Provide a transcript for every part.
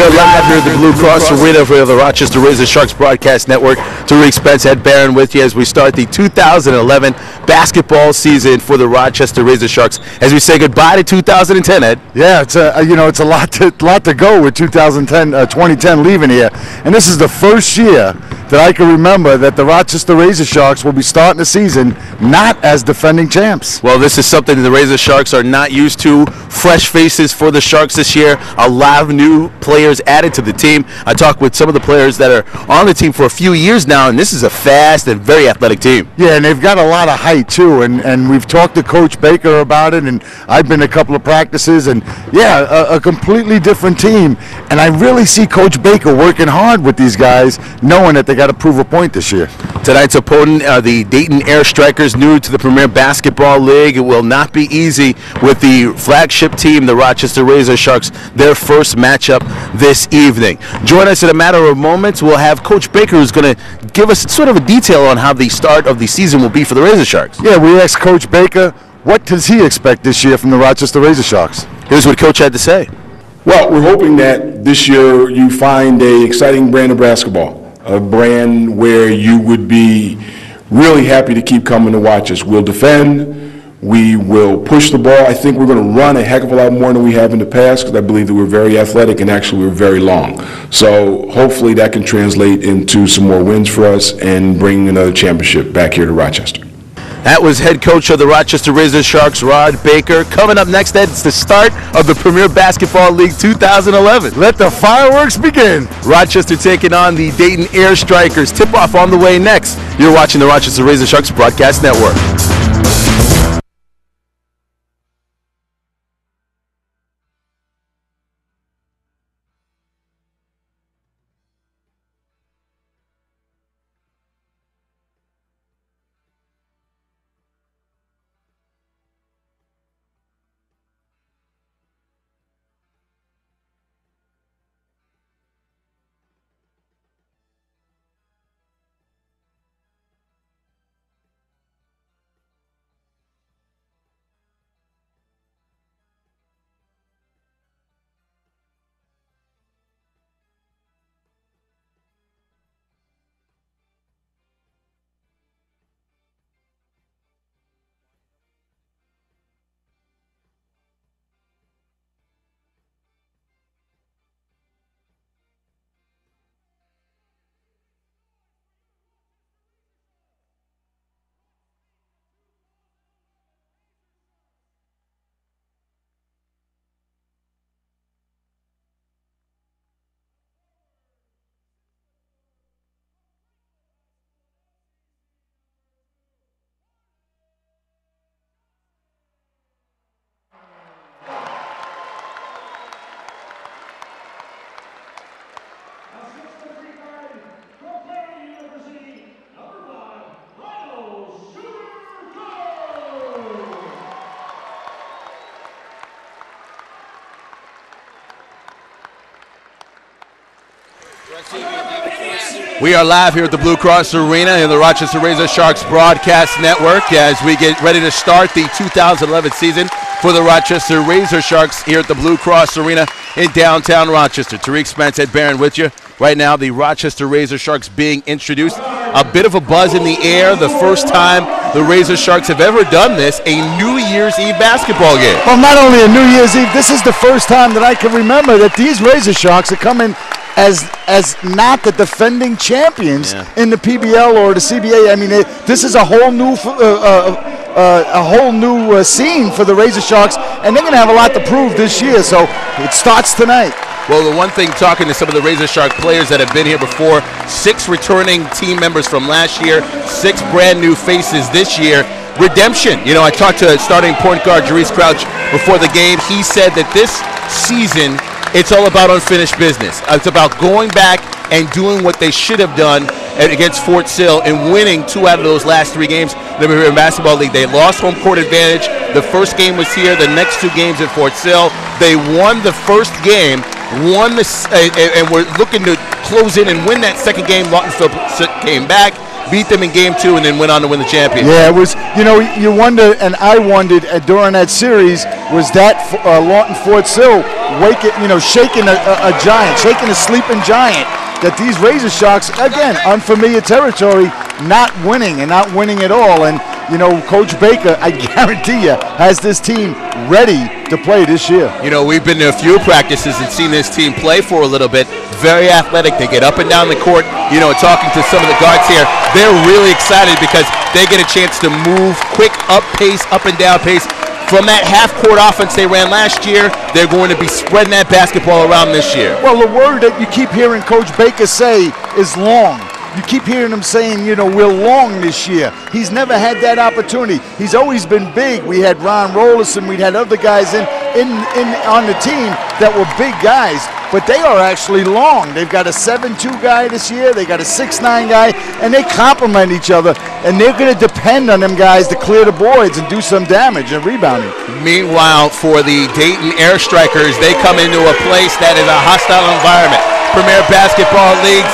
We are live here at the Blue Cross Arena for the Rochester Razor Sharks Broadcast Network. Tariq Spence, Ed Barron with you as we start the 2011 basketball season for the Rochester Razor Sharks. As we say goodbye to 2010, Ed. Yeah, it's a lot to go with 2010 leaving here, and this is the first year that I can remember that the Rochester Razor Sharks will be starting the season not as defending champs. Well, this is something that the Razor Sharks are not used to. Fresh faces for the Sharks this year. A lot of new players added to the team. I talked with some of the players that are on the team for a few years now, and this is a fast and very athletic team. Yeah, and they've got a lot of height too, and we've talked to Coach Baker about it, and I've been to a couple of practices, and yeah, a completely different team. And I really see Coach Baker working hard with these guys, knowing that they got to prove a point this year. Tonight's opponent are the Dayton Air Strikers, new to the Premier Basketball League. It will not be easy with the flagship team, the Rochester Razor Sharks, their first matchup this evening. Join us in a matter of moments. We'll have Coach Baker, who's going to give us sort of a detail on how the start of the season will be for the Razor Sharks. Yeah, we asked Coach Baker, what does he expect this year from the Rochester Razor Sharks? Here's what Coach had to say. Well, we're hoping that this year you find an exciting brand of basketball, a brand where you would be really happy to keep coming to watch us. We'll defend. We will push the ball. I think we're going to run a heck of a lot more than we have in the past because I believe that we're very athletic and actually we're very long. So hopefully that can translate into some more wins for us and bring another championship back here to Rochester. That was head coach of the Rochester Razor Sharks, Rod Baker. Coming up next, Ed, it's the start of the Premier Basketball League 2011. Let the fireworks begin. Rochester taking on the Dayton Air Strikers. Tip-off on the way next. You're watching the Rochester Razor Sharks Broadcast Network. We are live here at the Blue Cross Arena in the Rochester Razor Sharks Broadcast Network as we get ready to start the 2011 season for the Rochester Razor Sharks here at the Blue Cross Arena in downtown Rochester. Tariq Spence, Ed Barron with you. Right now, the Rochester Razor Sharks being introduced. A bit of a buzz in the air. The first time the Razor Sharks have ever done this, a New Year's Eve basketball game. Well, not only a New Year's Eve, this is the first time that I can remember that these Razor Sharks are coming as not the defending champions in the PBL or the CBA. I mean, this is a whole new scene for the Razor Sharks, and they're going to have a lot to prove this year. So it starts tonight. Well, the one thing, talking to some of the Razor Shark players that have been here before, 6 returning team members from last year, 6 brand new faces this year. Redemption. You know, I talked to starting point guard Jarice Crouch before the game. He said that this season, it's all about unfinished business. It's about going back and doing what they should have done against Fort Sill and winning 2 out of those last 3 games in the Premier Basketball League. They lost home court advantage. The first game was here. The next 2 games at Fort Sill. They won the first game, and we're looking to close in and win that second game. Lawtonville came back. beat them in game 2, and then went on to win the championship. Yeah, it was, you wonder, and I wondered during that series, was that Lawton Fort Sill shaking a giant, shaking a sleeping giant, that these Razor Sharks, again, unfamiliar territory, not winning at all. And, Coach Baker, I guarantee you, has this team ready to play this year. We've been to a few practices and seen this team play for a little bit. Very athletic. They get up and down the court. Talking to some of the guards here, they're really excited because they get a chance to move quick, up and down pace. From that half-court offense they ran last year, they're going to be spreading that basketball around this year. Well, the word that you keep hearing Coach Baker say is long. You keep hearing him saying, we're long this year. He's never had that opportunity. He's always been big. We had Ron Rollerson. We had other guys on the team that were big guys, but they are actually long. They've got a 7'2" guy this year. They got a 6'9" guy, and they complement each other, and they're going to depend on them guys to clear the boards and do some damage and rebounding. Meanwhile, for the Dayton Air Strikers, they come into a place that is a hostile environment. Premier Basketball League's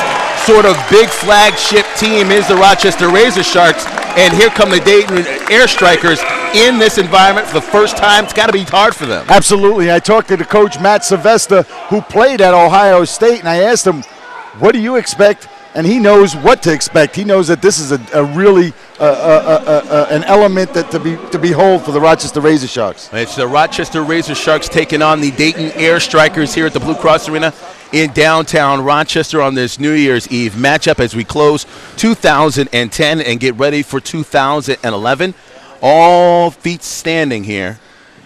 sort of big flagship team is the Rochester Razor Sharks, and here come the Dayton Air Strikers in this environment for the first time. It's got to be hard for them. Absolutely. I talked to the coach, Matt Sylvester, who played at Ohio State, and I asked him, what do you expect? And he knows what to expect. He knows that this is a really an element that to behold for the Rochester Razor Sharks. It's the Rochester Razor Sharks taking on the Dayton Air Strikers here at the Blue Cross Arena in downtown Rochester on this New Year's Eve matchup as we close 2010 and get ready for 2011. All feet standing here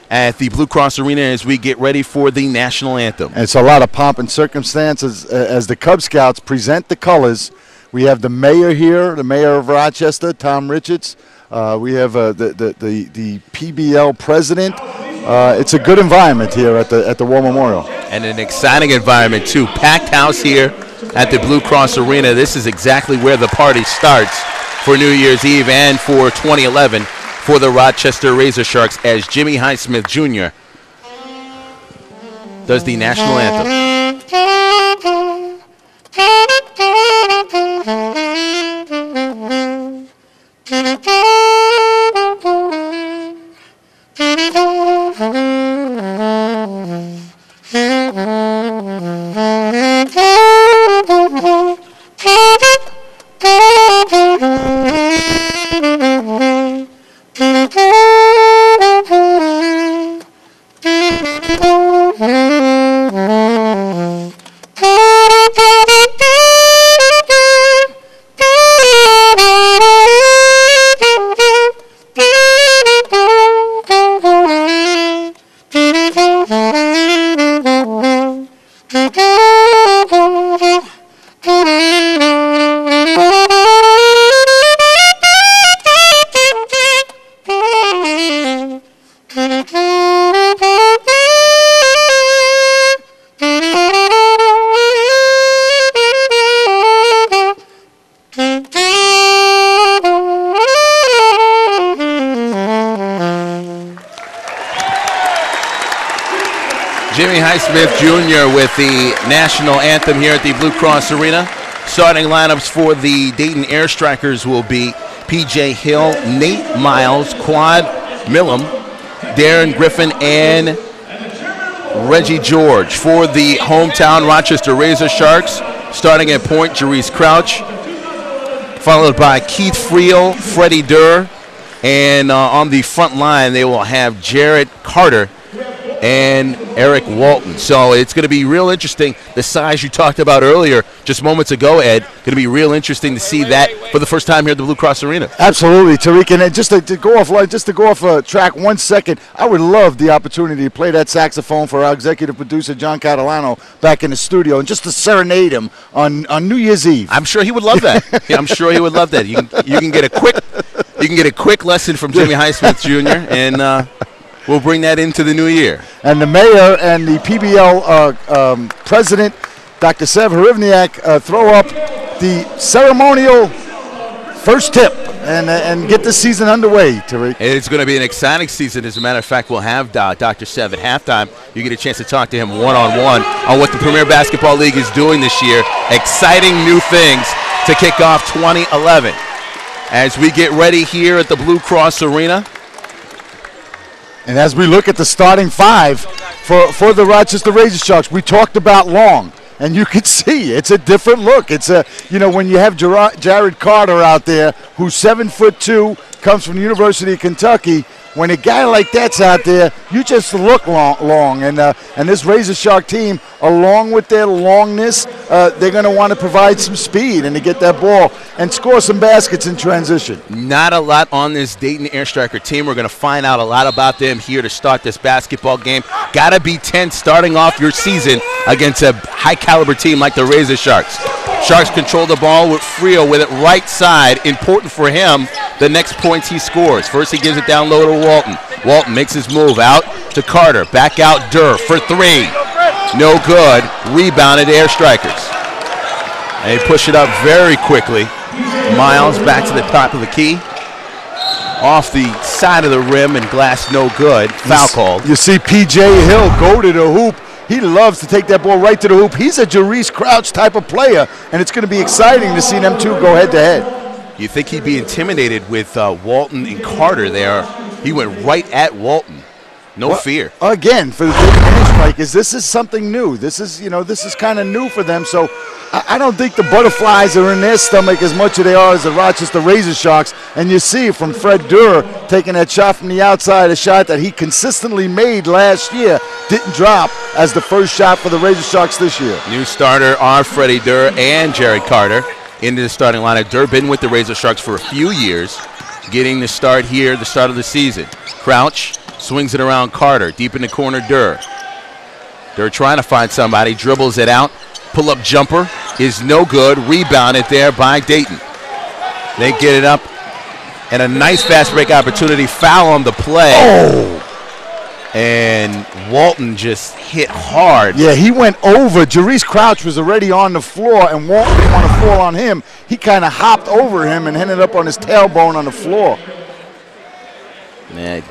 at the Blue Cross Arena as we get ready for the national anthem. And it's a lot of pomp and circumstances as the Cub Scouts present the colors. We have the mayor here, the mayor of Rochester, Tom Richards. We have the PBL president. It's a good environment here at the War Memorial. And an exciting environment, too. Packed house here at the Blue Cross Arena. This is exactly where the party starts for New Year's Eve and for 2011 for the Rochester Razor Sharks as Jimmy Highsmith Jr. does the national anthem. Jimmy Highsmith Jr. with the national anthem here at the Blue Cross Arena. Starting lineups for the Dayton Air Strikers will be P.J. Hill, Nate Miles, Quad Millam, Darren Griffin, and Reggie George. For the hometown Rochester Razor Sharks, starting at point, Jerice Crouch, followed by Keith Friel, Freddie Durr, and on the front line they will have Jarrett Carter and Eric Walton. So it's going to be real interesting. The size you talked about earlier just moments ago, Ed, going to be real interesting to see that for the first time here at the Blue Cross Arena. Absolutely, Tariq. And just to go off track 1 second, I would love the opportunity to play that saxophone for our executive producer, John Catalano, back in the studio and just to serenade him on New Year's Eve. I'm sure he would love that. Yeah, I'm sure he would love that. You can get a quick lesson from Jimmy Highsmith Jr. and we'll bring that into the new year. And the mayor and the PBL president, Dr. Sev Harivniak, throw up the ceremonial first tip and get the season underway, Tariq. It's going to be an exciting season. As a matter of fact, we'll have Dr. Sev at halftime. You get a chance to talk to him one-on-one on what the Premier Basketball League is doing this year. Exciting new things to kick off 2011. as we get ready here at the Blue Cross Arena. And as we look at the starting five for the Rochester Razor Sharks, we talked about Long. And you can see it's a different look. It's a, when you have Jared Carter out there, who's 7'2", comes from the University of Kentucky. When a guy like that's out there, you just look long. And this Razor Shark team, along with their longness, they're going to want to provide some speed and to get that ball and score some baskets in transition. Not a lot on this Dayton Air Striker team. We're going to find out a lot about them here to start this basketball game. Got to be tense starting off your season against a high-caliber team like the Razor Sharks. Sharks control the ball with Frio with it right side. Important for him, the next points he scores. First he gives it down low to Walton. Walton makes his move out to Carter. Back out Durr for three. No good. Rebounded Air Strikers. And they push it up very quickly. Miles back to the top of the key. Off the side of the rim and glass no good. Foul called. You see P.J. Hill go to the hoop. He loves to take that ball right to the hoop. He's a Jarice Crouch type of player, and it's going to be exciting to see them two go head-to-head. You think he'd be intimidated with Walton and Carter there. He went right at Walton. No fear. Again, for the Dayton Air Strikers, this is something new. This is kind of new for them. So I don't think the butterflies are in their stomach as much as they are as the Rochester Razor Sharks. And you see from Fred Durr taking that shot from the outside, a shot that he consistently made last year, didn't drop as the first shot for the Razor Sharks this year. New starter are Freddie Durr and Jared Carter into the starting lineup. Durr been with the Razor Sharks for a few years, getting the start here, the start of the season. Crouch swings it around Carter, deep in the corner, Durr. Durr trying to find somebody, dribbles it out. Pull-up jumper is no good. Rebounded there by Dayton. They get it up, and a nice fast break opportunity. Foul on the play. Oh! And Walton just hit hard. Yeah, he went over. Jarice Crouch was already on the floor, and Walton didn't want to fall on him. He kind of hopped over him and ended up on his tailbone on the floor. Man,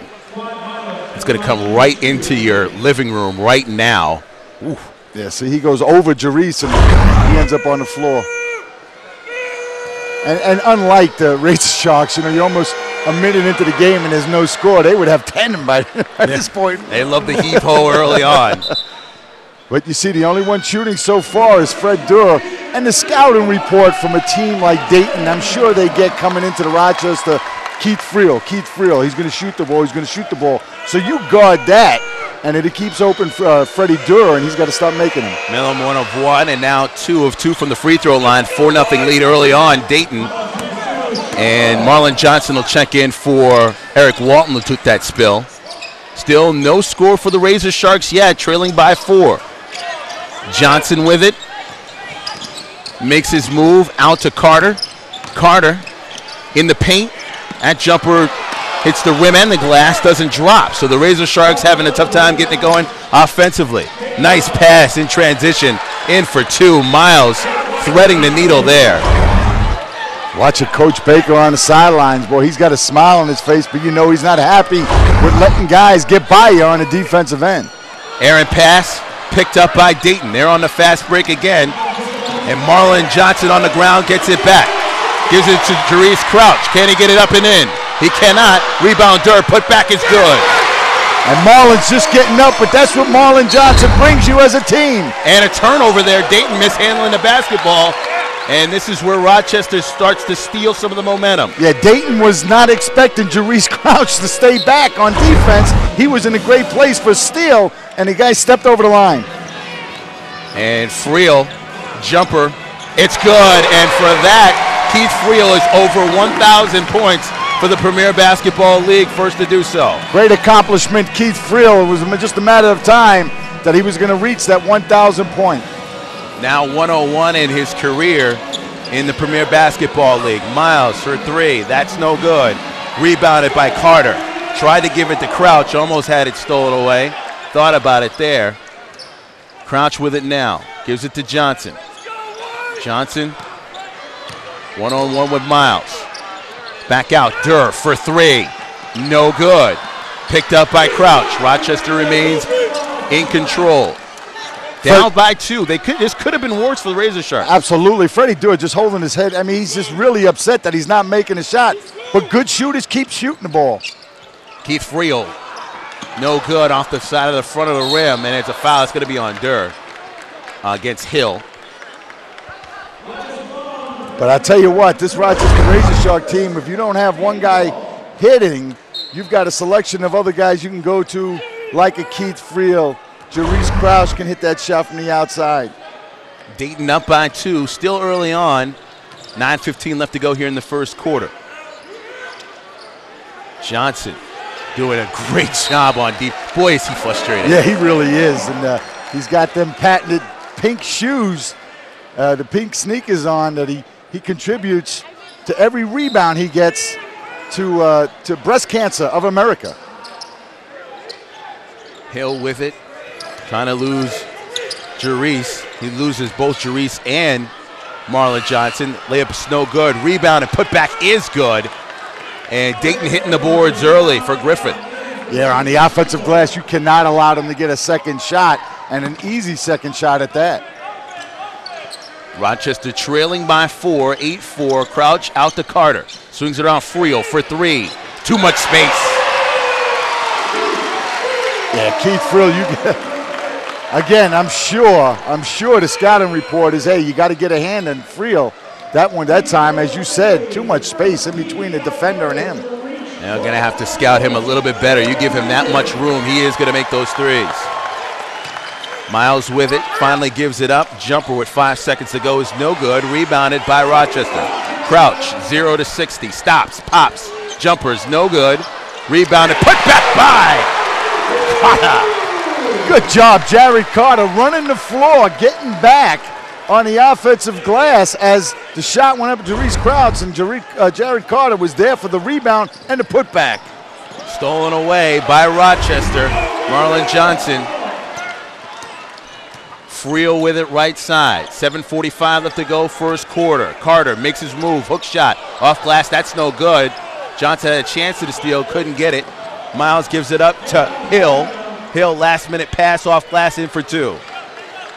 it's going to come right into your living room right now. Ooh. Yeah, see, he goes over Jarice, and he ends up on the floor. And unlike the Razor Sharks, you're almost a minute into the game and there's no score. They would have 10 by this point. They love the heave-ho early on. But you see, the only one shooting so far is Fred Durr. And the scouting report from a team like Dayton, I'm sure they get coming into the Rochester, Keith Friel. He's going to shoot the ball. So you guard that, and it keeps open for Freddie Durr, and he's got to stop making them. Mellon 1 of 1, and now 2 of 2 from the free throw line. 4-0 lead early on, Dayton. And Marlon Johnson will check in for Eric Walton, who took that spill. Still no score for the Razor Sharks yet, trailing by 4. Johnson with it. Makes his move out to Carter. Carter in the paint. That jumper hits the rim and the glass, doesn't drop. So the Razor Sharks having a tough time getting it going offensively. Nice pass in transition. In for 2. Miles threading the needle there. Watching Coach Baker on the sidelines, boy, he's got a smile on his face, but he's not happy with letting guys get by you on the defensive end. Aaron pass picked up by Dayton. They're on the fast break again. And Marlon Johnson on the ground gets it back. Gives it to Jarice Crouch. Can he get it up and in? He cannot. Rebound Durr. Put back is good. And Marlon's just getting up, but that's what Marlon Johnson brings you as a team. And a turnover there. Dayton mishandling the basketball. And this is where Rochester starts to steal some of the momentum. Yeah, Dayton was not expecting Jarice Crouch to stay back on defense. He was in a great place for steal, and the guy stepped over the line. And Friel, jumper. It's good. And for that, Keith Friel is over 1,000 points for the Premier Basketball League, first to do so. Great accomplishment, Keith Friel. It was just a matter of time that he was going to reach that 1,000 point. Now 101 in his career in the Premier Basketball League. Miles for 3. That's no good. Rebounded by Carter. Tried to give it to Crouch. Almost had it stolen away. Thought about it there. Crouch with it now. Gives it to Johnson. Johnson one-on-one with Miles. Back out. Durr for 3. No good. Picked up by Crouch. Rochester remains in control. Down by 2. This could have been worse for the Razor Sharks. Absolutely. Freddie Dewar just holding his head. I mean, he's just really upset that he's not making a shot. But good shooters keep shooting the ball. Keith Friel, no good off the side of the front of the rim, and it's a foul. It's going to be on Durr against Hill. But I tell you what, this Rochester Razor Shark team, if you don't have one guy hitting, you've got a selection of other guys you can go to, like a Keith Friel. Jarice Crouch can hit that shot from the outside. Dayton up by 2, still early on. 9:15 left to go here in the first quarter. Johnson doing a great job on deep. Boy, is he frustrated. Yeah, he really is. And he's got them patented pink shoes, the pink sneakers on that he contributes to every rebound he gets to Breast Cancer of America. Hill with it. Trying to lose Jarice. He loses both Jarice and Marlon Johnson. Layup is no good. Rebound and putback is good. And Dayton hitting the boards early for Griffin. Yeah, on the offensive glass, you cannot allow them to get a second shot, and an easy second shot at that. Rochester trailing by 4, 8-4. Crouch out to Carter. Swings it on Friel for 3. Too much space. Yeah, Keith Friel, again, I'm sure the scouting report is, hey, you got to get a hand on Friel. That time, as you said, too much space in between the defender and him. Now going to have to scout him a little bit better. You give him that much room, he is going to make those threes. Miles with it, finally gives it up. Jumper with 5 seconds to go is no good. Rebounded by Rochester. Crouch, 0 to 60, stops, pops. Jumper's no good. Rebounded, put back by Carter. Good job, Jared Carter, running the floor, getting back on the offensive glass as the shot went up to Jarice Crouch, and Jared Carter was there for the rebound and the putback. Stolen away by Rochester. Marlon Johnson. Friel with it right side. 7:45 left to go, first quarter. Carter makes his move, hook shot, off glass, that's no good. Johnson had a chance to the steal, couldn't get it. Miles gives it up to Hill. Hill, last minute pass off glass, in for 2.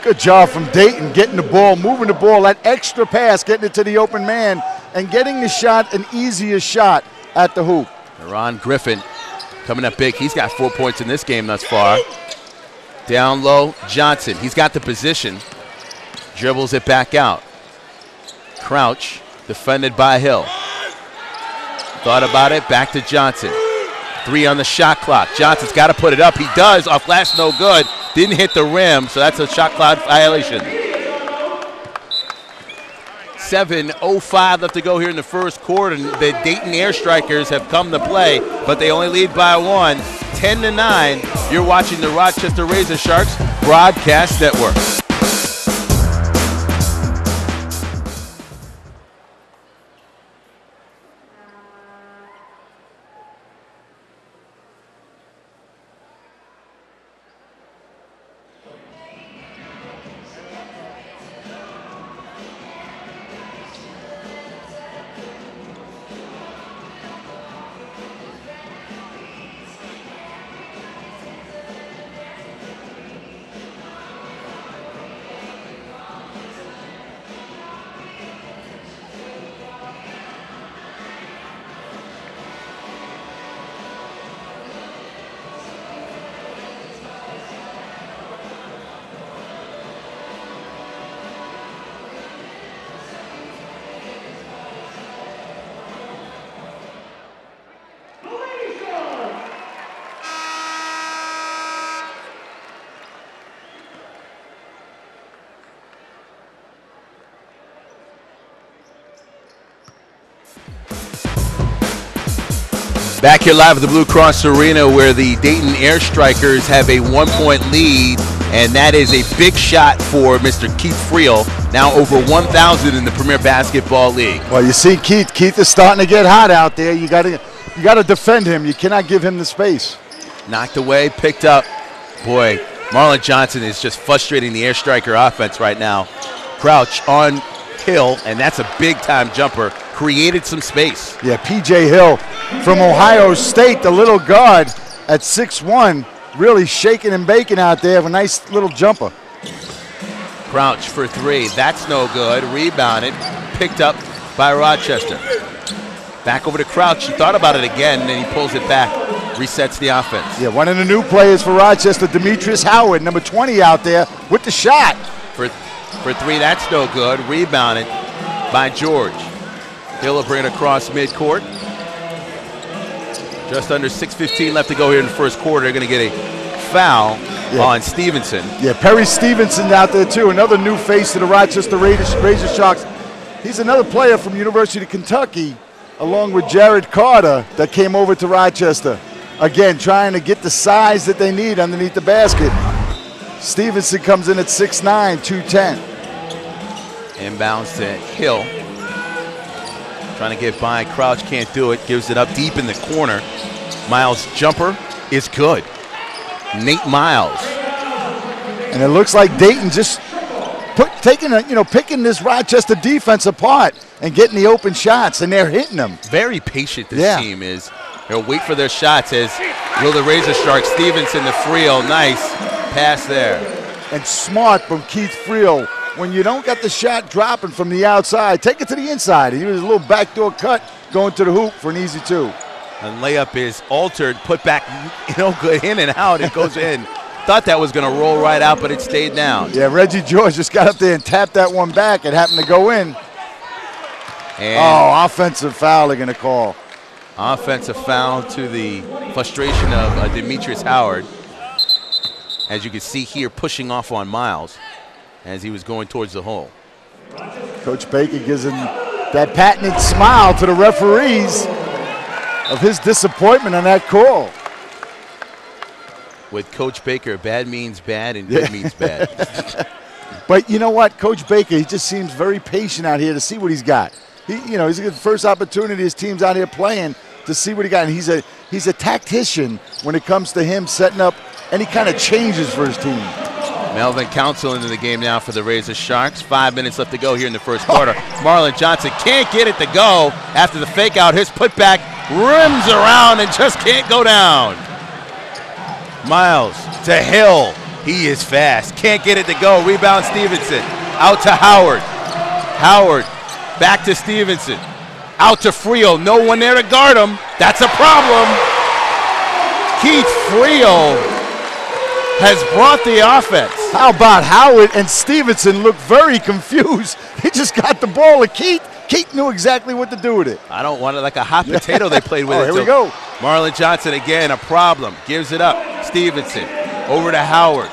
Good job from Dayton, getting the ball, moving the ball, that extra pass, getting it to the open man, and getting the shot, an easier shot at the hoop. Ron Griffin coming up big. He's got 4 points in this game thus far. Down low, Johnson. He's got the position. Dribbles it back out. Crouch, defended by Hill. Thought about it, back to Johnson. 3 on the shot clock. Johnson's got to put it up. He does. Off glass, no good. Didn't hit the rim, so that's a shot clock violation. 7:05 left to go here in the first quarter. The Dayton Air Strikers have come to play, but they only lead by 1. 10-9. You're watching the Rochester Razor Sharks Broadcast Network. Back here live at the Blue Cross Arena, where the Dayton Air Strikers have a 1-point lead, and that is a big shot for Mr. Keith Friel, now over 1,000 in the Premier Basketball League. Well, you see Keith. Keith is starting to get hot out there. You got to defend him. You cannot give him the space. Knocked away, picked up. Boy, Marlon Johnson is just frustrating the Air Striker offense right now. Crouch on Hill, and that's a big-time jumper. Created some space. Yeah, P.J. Hill from Ohio State, the little guard at 6'1", really shaking and baking out there. Have a nice little jumper. Crouch for three. That's no good. Rebounded. Picked up by Rochester. Back over to Crouch. He thought about it again, and then he pulls it back. Resets the offense. Yeah, one of the new players for Rochester, Demetrius Howard, number 20 out there with the shot. For three, that's no good. Rebounded by George. Hill will bring it across midcourt. Just under 6:15 left to go here in the first quarter. They're going to get a foul on Stevenson. Yeah, Perry Stevenson out there too, another new face to the Rochester Razor Sharks. He's another player from University of Kentucky, along with Jared Carter, that came over to Rochester. Again, trying to get the size that they need underneath the basket. Stevenson comes in at 6'9", 210. Inbounds to Hill. Trying to get by. Crouch can't do it. Gives it up deep in the corner. Miles' jumper is good. Nate Miles. And it looks like Dayton just picking this Rochester defense apart and getting the open shots, and they're hitting them. Very patient this team is. They'll wait for their shots as will the Razor Sharks. Stevenson to Friel. Nice pass there. And smart from Keith Friel. When you don't got the shot dropping from the outside, take it to the inside. He was a little backdoor cut going to the hoop for an easy two. And layup is altered, put back, good in and out. It goes in. Thought that was going to roll right out, but it stayed down. Yeah, Reggie George just got up there and tapped that one back. It happened to go in. And offensive foul they're going to call. Offensive foul to the frustration of Demetrius Howard. As you can see here, pushing off on Miles as he was going towards the hole. Coach Baker gives him that patented smile to the referees of his disappointment on that call. With Coach Baker, bad means bad and good means bad. But you know what? Coach Baker, he just seems very patient out here to see what he's got. He's a good first opportunity his team's out here playing to see what he got. And he's a tactician when it comes to him setting up any kind of changes for his team. Melvin Council into the game now for the Razor Sharks. 5 minutes left to go here in the first quarter. Marlon Johnson can't get it to go after the fake out. His putback rims around and just can't go down. Miles to Hill. He is fast. Can't get it to go. Rebound Stevenson. Out to Howard. Howard back to Stevenson. Out to Friel. No one there to guard him. That's a problem. Keith Friel has brought the offense. How about Howard and Stevenson look very confused. He just got the ball to Keith. Keith knew exactly what to do with it. I don't want it like a hot potato they played with. Here we go. Marlon Johnson again, a problem. Gives it up. Stevenson over to Howard.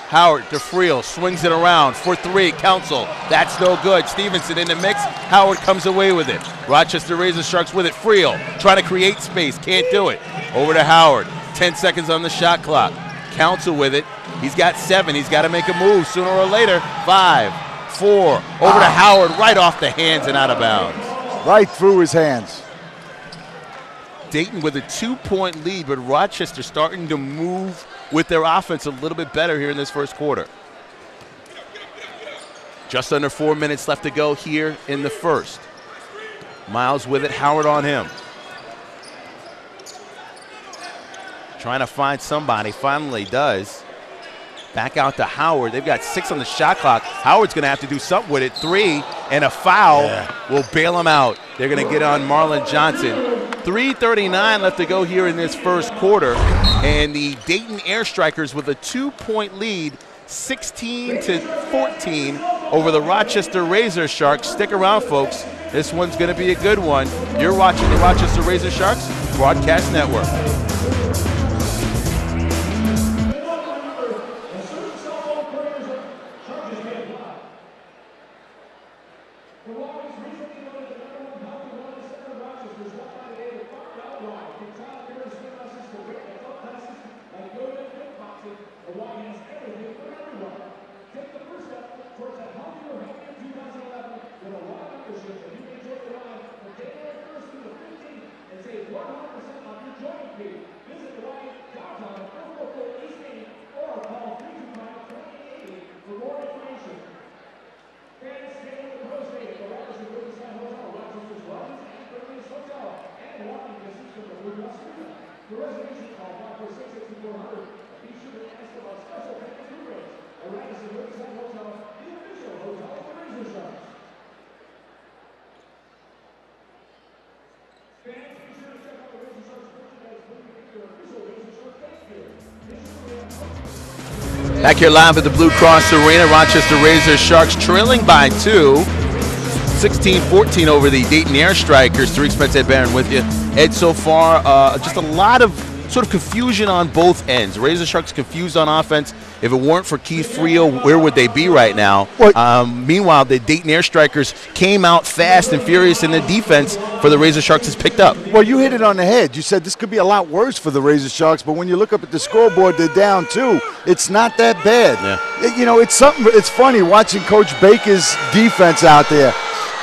Howard to Friel, swings it around for three. Council, that's no good. Stevenson in the mix. Howard comes away with it. Rochester Razor Sharks with it. Friel trying to create space, can't do it. Over to Howard. 10 seconds on the shot clock. Council with it. He's got 7. He's got to make a move sooner or later. 5, 4. Over to Howard, right off the hands and out of bounds. Right through his hands. Dayton with a 2-point lead, but Rochester starting to move with their offense a little bit better here in this first quarter. Just under 4 minutes left to go here in the first. Miles with it, Howard on him. Trying to find somebody, finally does. Back out to Howard. They've got 6 on the shot clock. Howard's going to have to do something with it. 3, and a foul will bail him out. They're going to get on Marlon Johnson. 3:39 left to go here in this first quarter. And the Dayton Air Strikers with a 2-point lead, 16-14 over the Rochester Razor Sharks. Stick around, folks. This one's going to be a good one. You're watching the Rochester Razor Sharks Broadcast Network. Back here live at the Blue Cross Arena, Rochester Razor Sharks trailing by 2. 16-14 over the Dayton Air Strikers. Tariq Spence, Ed Barron with you. Ed, so far, just a lot of sort of confusion on both ends. Razor Sharks confused on offense. If it weren't for Keith Friel, where would they be right now? Meanwhile, the Dayton Air Strikers came out fast and furious, and the defense for the Razor Sharks has picked up. Well, you hit it on the head. You said this could be a lot worse for the Razor Sharks, but when you look up at the scoreboard, they're down 2. It's not that bad. Yeah. You know, it's something. It's funny watching Coach Baker's defense out there.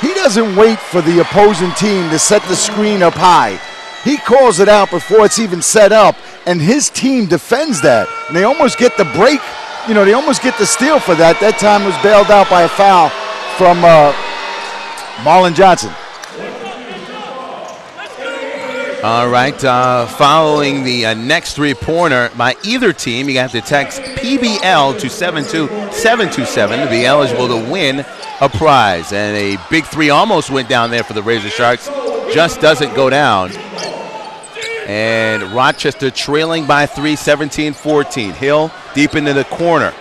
He doesn't wait for the opposing team to set the screen up high. He calls it out before it's even set up, and his team defends that. And they almost get the break. You know, they almost get the steal for that. That time was bailed out by a foul from Marlon Johnson. All right, following the next three-pointer by either team, you have to text PBL to 72727 to be eligible to win a prize. And a big three almost went down there for the Razor Sharks. Just doesn't go down. And Rochester trailing by 3, 17-14. Hill deep into the corner.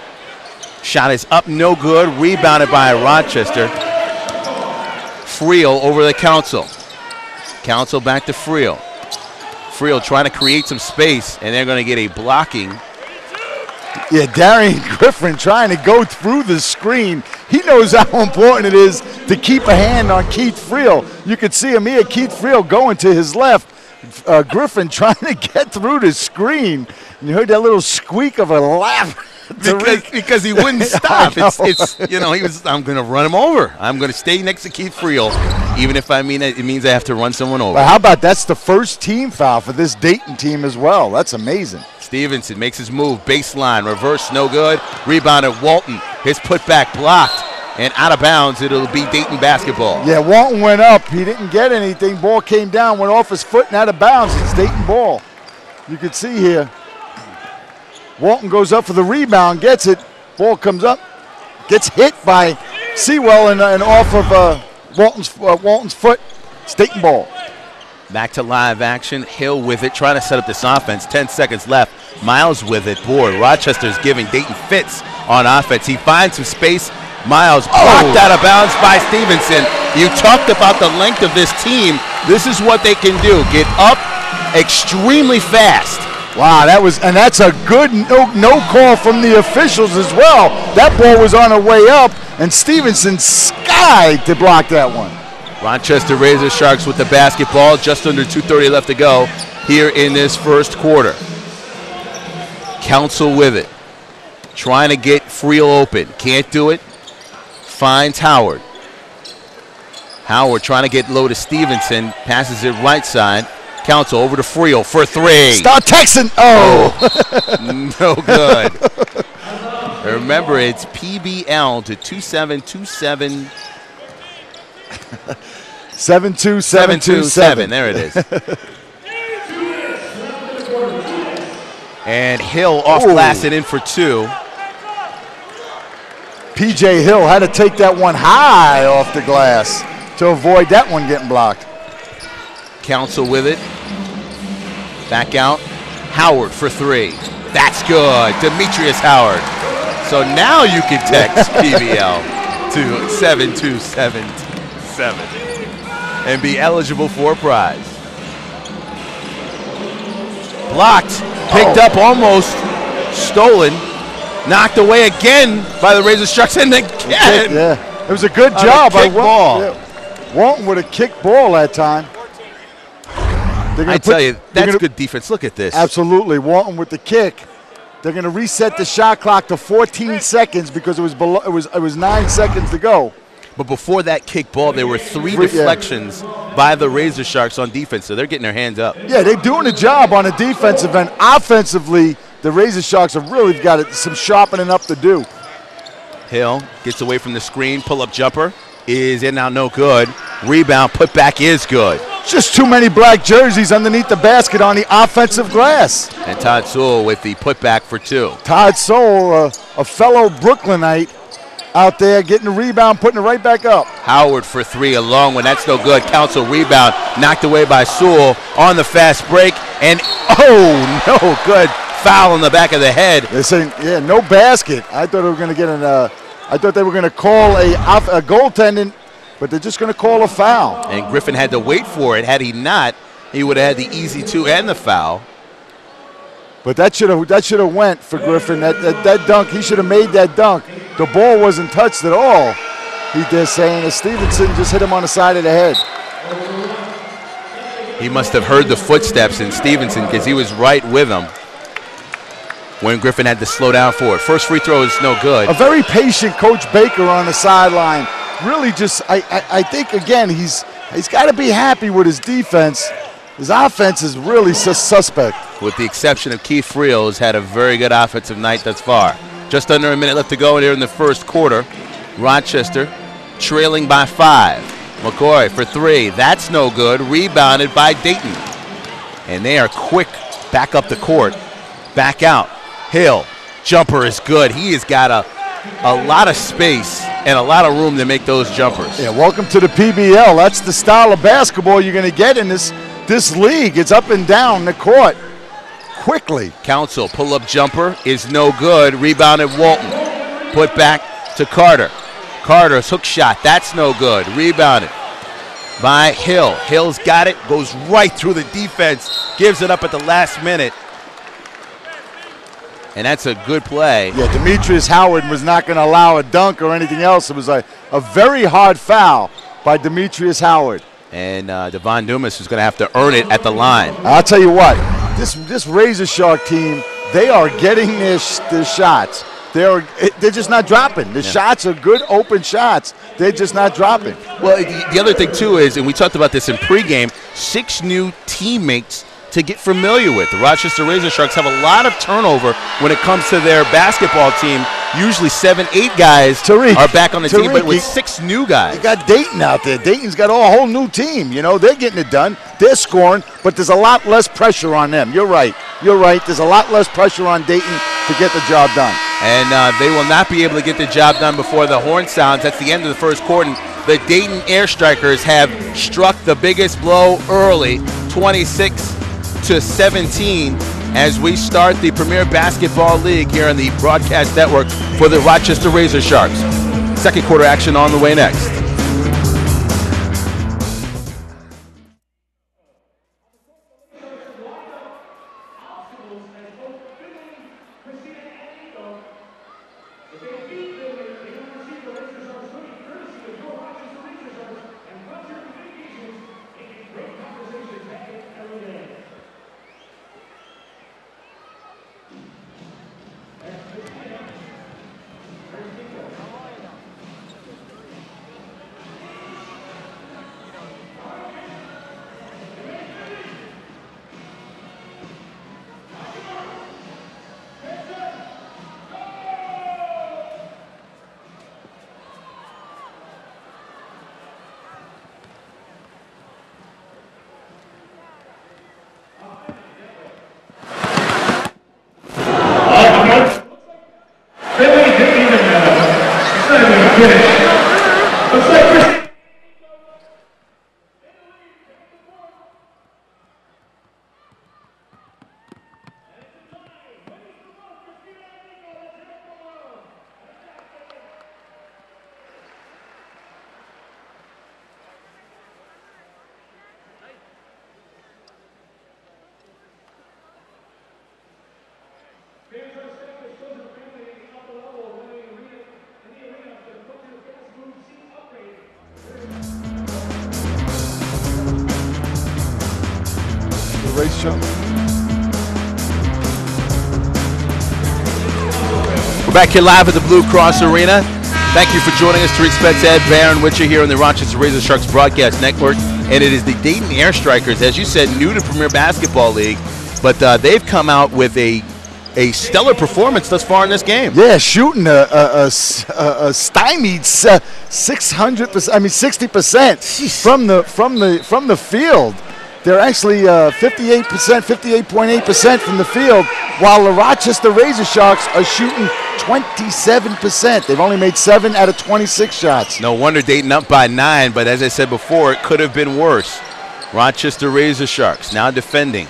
Shot is up, no good. Rebounded by Rochester. Friel over the Council. Council back to Friel. Friel trying to create some space, and they're going to get a blocking. Yeah, Darian Griffin trying to go through the screen. He knows how important it is to keep a hand on Keith Friel. You could see him here, Keith Friel going to his left. Griffin trying to get through the screen. And you heard that little squeak of a laugh. Because he wouldn't stop. It's you know, I'm going to run him over. I'm going to stay next to Keith Friel, even if it means I have to run someone over. But how about that's the first team foul for this Dayton team as well. That's amazing. Stevenson makes his move, baseline, reverse, no good. Rebounded Walton. His putback blocked and out of bounds. It'll be Dayton basketball. Yeah, Walton went up. He didn't get anything. Ball came down, went off his foot and out of bounds. It's Dayton ball. You can see here. Walton goes up for the rebound, gets it. Ball comes up, gets hit by Sewell and off of Walton's foot. It's Dayton ball. Back to live action. Hill with it, trying to set up this offense. 10 seconds left. Miles with it. Boy, Rochester's giving Dayton fits on offense. He finds some space. Miles blocked out of bounds by Stevenson. You talked about the length of this team. This is what they can do. Get up extremely fast. Wow, that's a good no call from the officials as well. That ball was on the way up, and Stevenson skied to block that one. Rochester Razor Sharks with the basketball, just under 2:30 left to go here in this first quarter. Council with it, trying to get Friel open, can't do it. Finds Howard. Howard trying to get low to Stevenson, passes it right side. Council over to Friel for 3. Start texting. Oh. No good. Remember, it's PBL to 2727. 72727. There it is. And Hill off glass it in for 2. P.J. Hill had to take that one high off the glass to avoid that one getting blocked. Council with it. Back out. Howard for 3. That's good. Demetrius Howard. So now you can text PBL to 72727 and be eligible for a prize. Blocked. Picked up almost. Stolen. Knocked away again by the Razor Sharks, and again. Yeah, it was a good job by ball. Walton with a kick ball that time. I tell you, that's good defense. Look at this. Absolutely, Walton with the kick. They're going to reset the shot clock to 14 seconds because it was 9 seconds to go. But before that kick ball, there were 3 deflections by the Razor Sharks on defense, so they're getting their hands up. Yeah, they're doing a job on the defensive end. Offensively, the Razor Sharks have really got some sharpening up to do. Hill gets away from the screen. Pull-up jumper is in now, no good. Rebound, put back is good. just too many black jerseys underneath the basket on the offensive glass. And Todd Sewell with the putback for 2. Todd Sewell, a fellow Brooklynite, out there getting the rebound, putting it right back up. Howard for 3, a long one. That's no good. Council rebound, knocked away by Sewell on the fast break. And, oh, no good. Foul in the back of the head. They're saying, yeah, no basket. I thought they were going to get I thought they were going to call a goaltending, but they're just going to call a foul. And Griffin had to wait for it. Had he not, he would have had the easy 2 and the foul. But that should have went for Griffin. That dunk, he should have made that dunk. The ball wasn't touched at all. They're saying that Stevenson just hit him on the side of the head. He must have heard the footsteps in Stevenson because he was right with him when Griffin had to slow down for it. First free throw is no good. A very patient Coach Baker on the sideline. Really just, I think, again, he's got to be happy with his defense. His offense is really suspect. With the exception of Keith Friel, who's had a very good offensive night thus far. Just under a minute left to go here in the first quarter. Rochester trailing by 5. McCoy for 3. That's no good. Rebounded by Dayton. And they are quick back up the court. Back out. Hill. Jumper is good. He has got a lot of space and a lot of room to make those jumpers. Yeah, welcome to the PBL. That's the style of basketball you're going to get in this league. It's up and down the court quickly. Council pull-up jumper is no good. Rebounded Walton. Put back to Carter. Carter's hook shot. That's no good. Rebounded by Hill. Hill's got it. Goes right through the defense. Gives it up at the last minute. And that's a good play. Yeah, Demetrius Howard was not going to allow a dunk or anything else. It was a very hard foul by Demetrius Howard. And Devon Dumas is going to have to earn it at the line. I'll tell you what, this Razor Shark team, they are getting their shots. They're just not dropping. The shots are good open shots. They're just not dropping. Well, the other thing, too, is, and we talked about this in pregame, 6 new teammates to get familiar with. The Rochester Razor Sharks have a lot of turnover when it comes to their basketball team. Usually 7, 8 guys are back on the team, but with 6 new guys. You got Dayton out there. Dayton's got a whole new team. You know, they're getting it done. They're scoring, but there's a lot less pressure on them. You're right. You're right. There's a lot less pressure on Dayton to get the job done. And they will not be able to get the job done before the horn sounds. That's the end of the first quarter. The Dayton Air Strikers have struck the biggest blow early, 26-17, as we start the Premier Basketball League here on the broadcast network for the Rochester Razor Sharks. Second quarter action on the way next. We're back here live at the Blue Cross Arena. Thank you for joining us. Tariq Spetz, Ed, Baron Witcher here on the Rochester Razor Sharks broadcast network. And it is the Dayton Air Strikers, as you said, new to Premier Basketball League. But they've come out with a a stellar performance thus far in this game. Yeah, shooting a stymied 600%. I mean 60% from the field. They're actually 58%, 58.8% from the field, while the Rochester Razor Sharks are shooting 27%. They've only made 7 out of 26 shots. No wonder Dayton up by 9, but as I said before, it could have been worse. Rochester Razor Sharks now defending.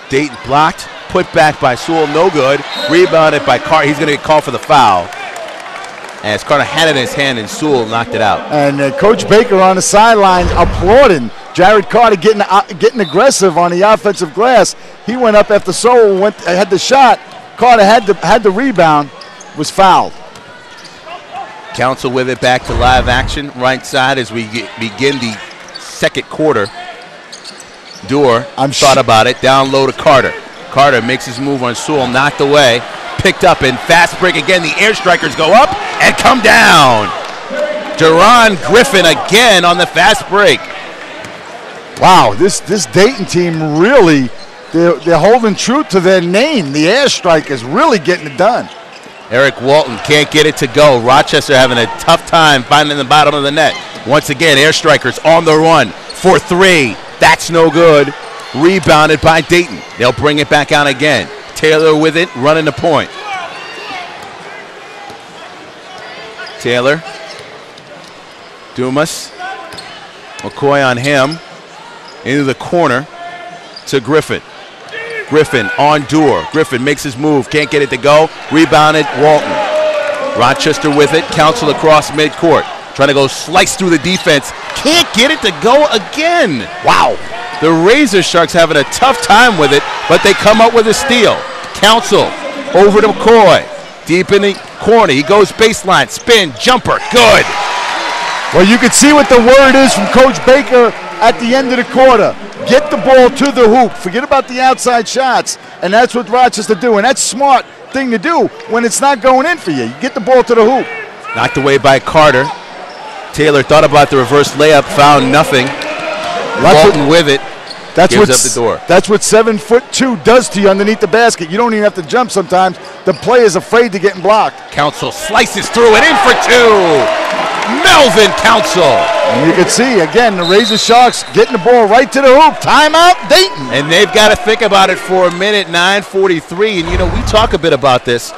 Dayton blocked, put back by Sewell, no good. Rebounded by Carter. He's going to get called for the foul. As Carter had it in his hand and Sewell knocked it out. And Coach Baker on the sideline applauding Jared Carter getting aggressive on the offensive glass. He went up after Sewell had the shot. Carter had the rebound, was fouled. Council with it back to live action, right side as we begin the second quarter. Dewar thought about it, down low to Carter. Carter makes his move on Sewell, knocked away, picked up in fast break again. The air strikers go up and come down. Deron Griffin again on the fast break. Wow, this Dayton team really, they're holding true to their name. The air strikers really getting it done. Eric Walton can't get it to go. Rochester having a tough time finding the bottom of the net. Once again, air strikers on the run for 3. That's no good. Rebounded by Dayton. They'll bring it back out again. Taylor with it, running the point. Taylor. Dumas. McCoy on him. Into the corner to Griffin. Griffin on Dewar. Griffin makes his move. Can't get it to go. Rebounded Walton. Rochester with it. Council across midcourt. Trying to go slice through the defense. Can't get it to go again. Wow. The Razor Sharks having a tough time with it, but they come up with a steal. Council over to McCoy. Deep in the corner. He goes baseline. Spin. Jumper. Good. Well, you can see what the word is from Coach Baker at the end of the quarter. Get the ball to the hoop. Forget about the outside shots. And that's what Rochester do. And that's a smart thing to do when it's not going in for you. You get the ball to the hoop. Knocked away by Carter. Taylor thought about the reverse layup, found nothing. Walton with it. Gives up the door. That's what 7'2" does to you underneath the basket. You don't even have to jump sometimes. The player's afraid to get blocked. Council slices through it in for 2. Melvin Council. And you can see, again, the Razor Sharks getting the ball right to the hoop. Timeout, Dayton. And they've got to think about it for a minute, 9:43. And, you know, we talk a bit about this.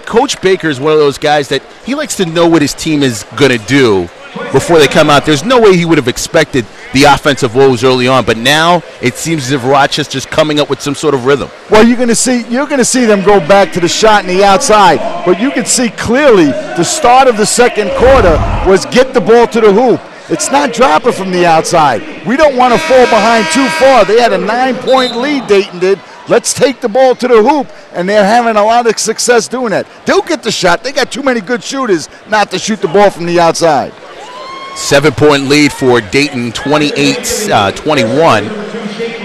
Coach Baker is one of those guys that he likes to know what his team is going to do before they come out. There's no way he would have expected the offensive woes early on, but now it seems as if Rochester's coming up with some sort of rhythm. Well, you're going to see them go back to the shot in the outside, but you can see clearly the start of the second quarter was get the ball to the hoop. It's not dropping from the outside. We don't want to fall behind too far. They had a 9-point lead, Dayton did. Let's take the ball to the hoop, and they're having a lot of success doing that. They'll get the shot. They got too many good shooters not to shoot the ball from the outside. 7-point lead for Dayton, 28-21,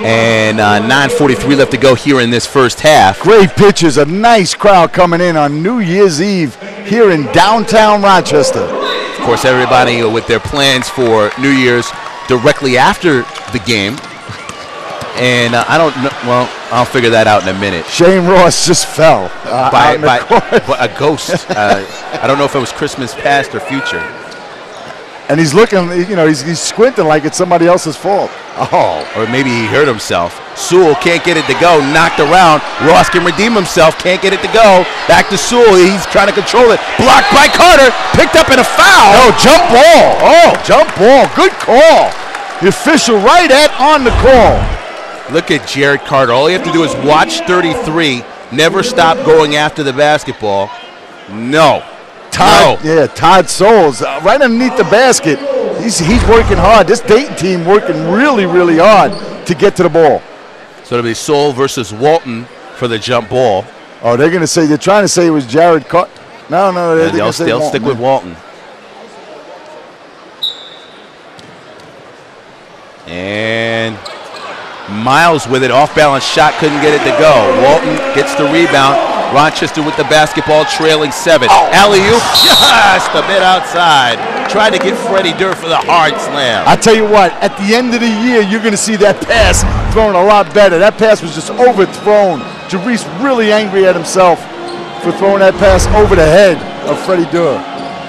and 9:43 left to go here in this first half. Great pitches, a nice crowd coming in on New Year's Eve here in downtown Rochester. Of course, everybody with their plans for New Year's directly after the game. And I don't know. Well, I'll figure that out in a minute. Shane Ross just fell by a ghost. I don't know if it was Christmas past or future. And he's looking, you know, he's squinting like it's somebody else's fault. Oh, or maybe he hurt himself. Sewell can't get it to go. Knocked around. Ross can redeem himself. Can't get it to go. Back to Sewell. He's trying to control it. Blocked by Carter. Picked up in a foul. Oh, jump ball. Oh, jump ball. Good call. The official right on the call. Look at Jared Carter. All you have to do is watch 33. Never stop going after the basketball. No. Todd Souls right underneath the basket. He's working hard. This Dayton team working really, really hard to get to the ball. So it'll be Soul versus Walton for the jump ball. Oh, they're trying to say it was Jared Carter. No, they'll stick with Walton. And Miles with it, off balance shot, couldn't get it to go. Walton gets the rebound. Rochester with the basketball, trailing 7. Alley-oop, just a bit outside. Tried to get Freddie Durr for the hard slam. I tell you what, at the end of the year, you're going to see that pass thrown a lot better. That pass was just overthrown Jarice really angry at himself for throwing that pass over the head of Freddie Durr.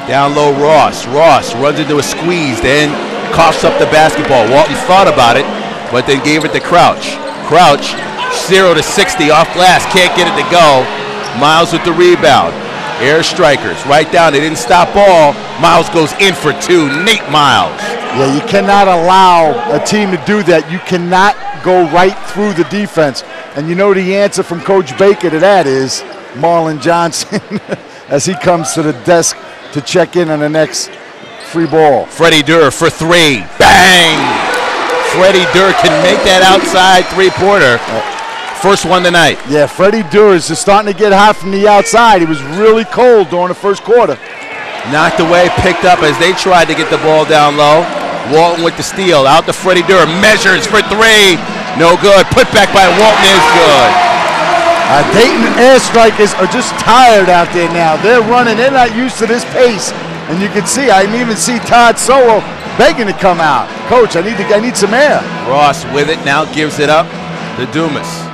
Down low, Ross. Ross runs into a squeeze, then coughs up the basketball. Walton thought about it, but then gave it to Crouch. Crouch, 0 to 60 off glass, can't get it to go. Miles with the rebound. Air strikers, right down, they didn't stop ball. Miles goes in for 2, Nate Miles. Yeah, you cannot allow a team to do that. You cannot go right through the defense. And you know the answer from Coach Baker to that is Marlon Johnson as he comes to the desk to check in on the next free ball. Freddie Durr for 3, bang! Freddie Durr can make that outside three-pointer. First one tonight. Yeah, Freddie Durr is just starting to get hot from the outside. He was really cold during the first quarter. Knocked away, picked up as they tried to get the ball down low. Walton with the steal, out to Freddie Durr, measures for 3, no good. Put back by Walton is good. Dayton Air Strikers are just tired out there now. They're running, they're not used to this pace. And you can see, I can even see Todd Sowell begging to come out. Coach, I need some air. Ross with it, now gives it up to Dumas.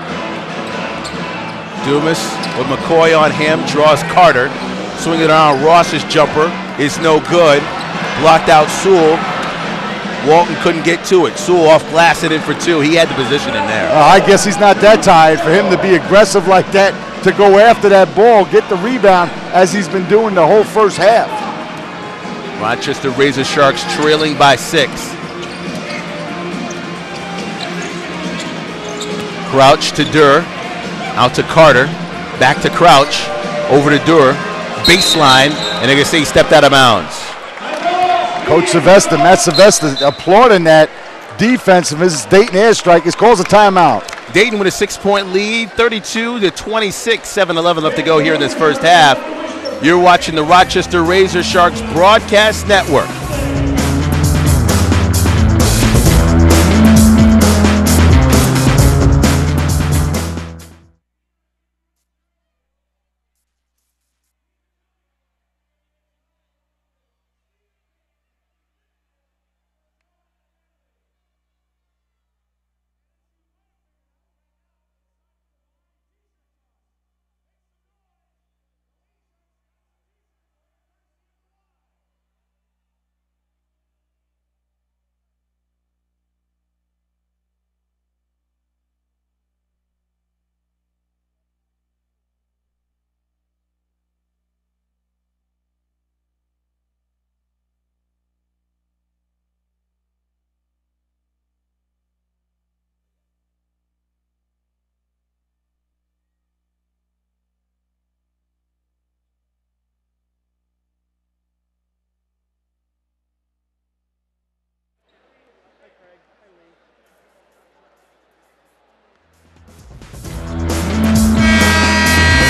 Dumas with McCoy on him, draws Carter. Swinging it around, Ross's jumper is no good. Blocked out Sewell. Walton couldn't get to it. Sewell off glass it in for 2. He had the position in there. I guess he's not that tired for him to be aggressive like that, to go after that ball, get the rebound as he's been doing the whole first half. Rochester Razor Sharks trailing by 6. Crouch to Durr. Out to Carter, back to Crouch, over to Durr, baseline, and they're going to say he stepped out of bounds. Coach Sylvester, Matt Sylvester, applauding that defense of his Dayton Air Strikers, calls a timeout. Dayton with a 6-point lead, 32 to 26, 7-11 left to go here in this first half. You're watching the Rochester Razor Sharks Broadcast Network.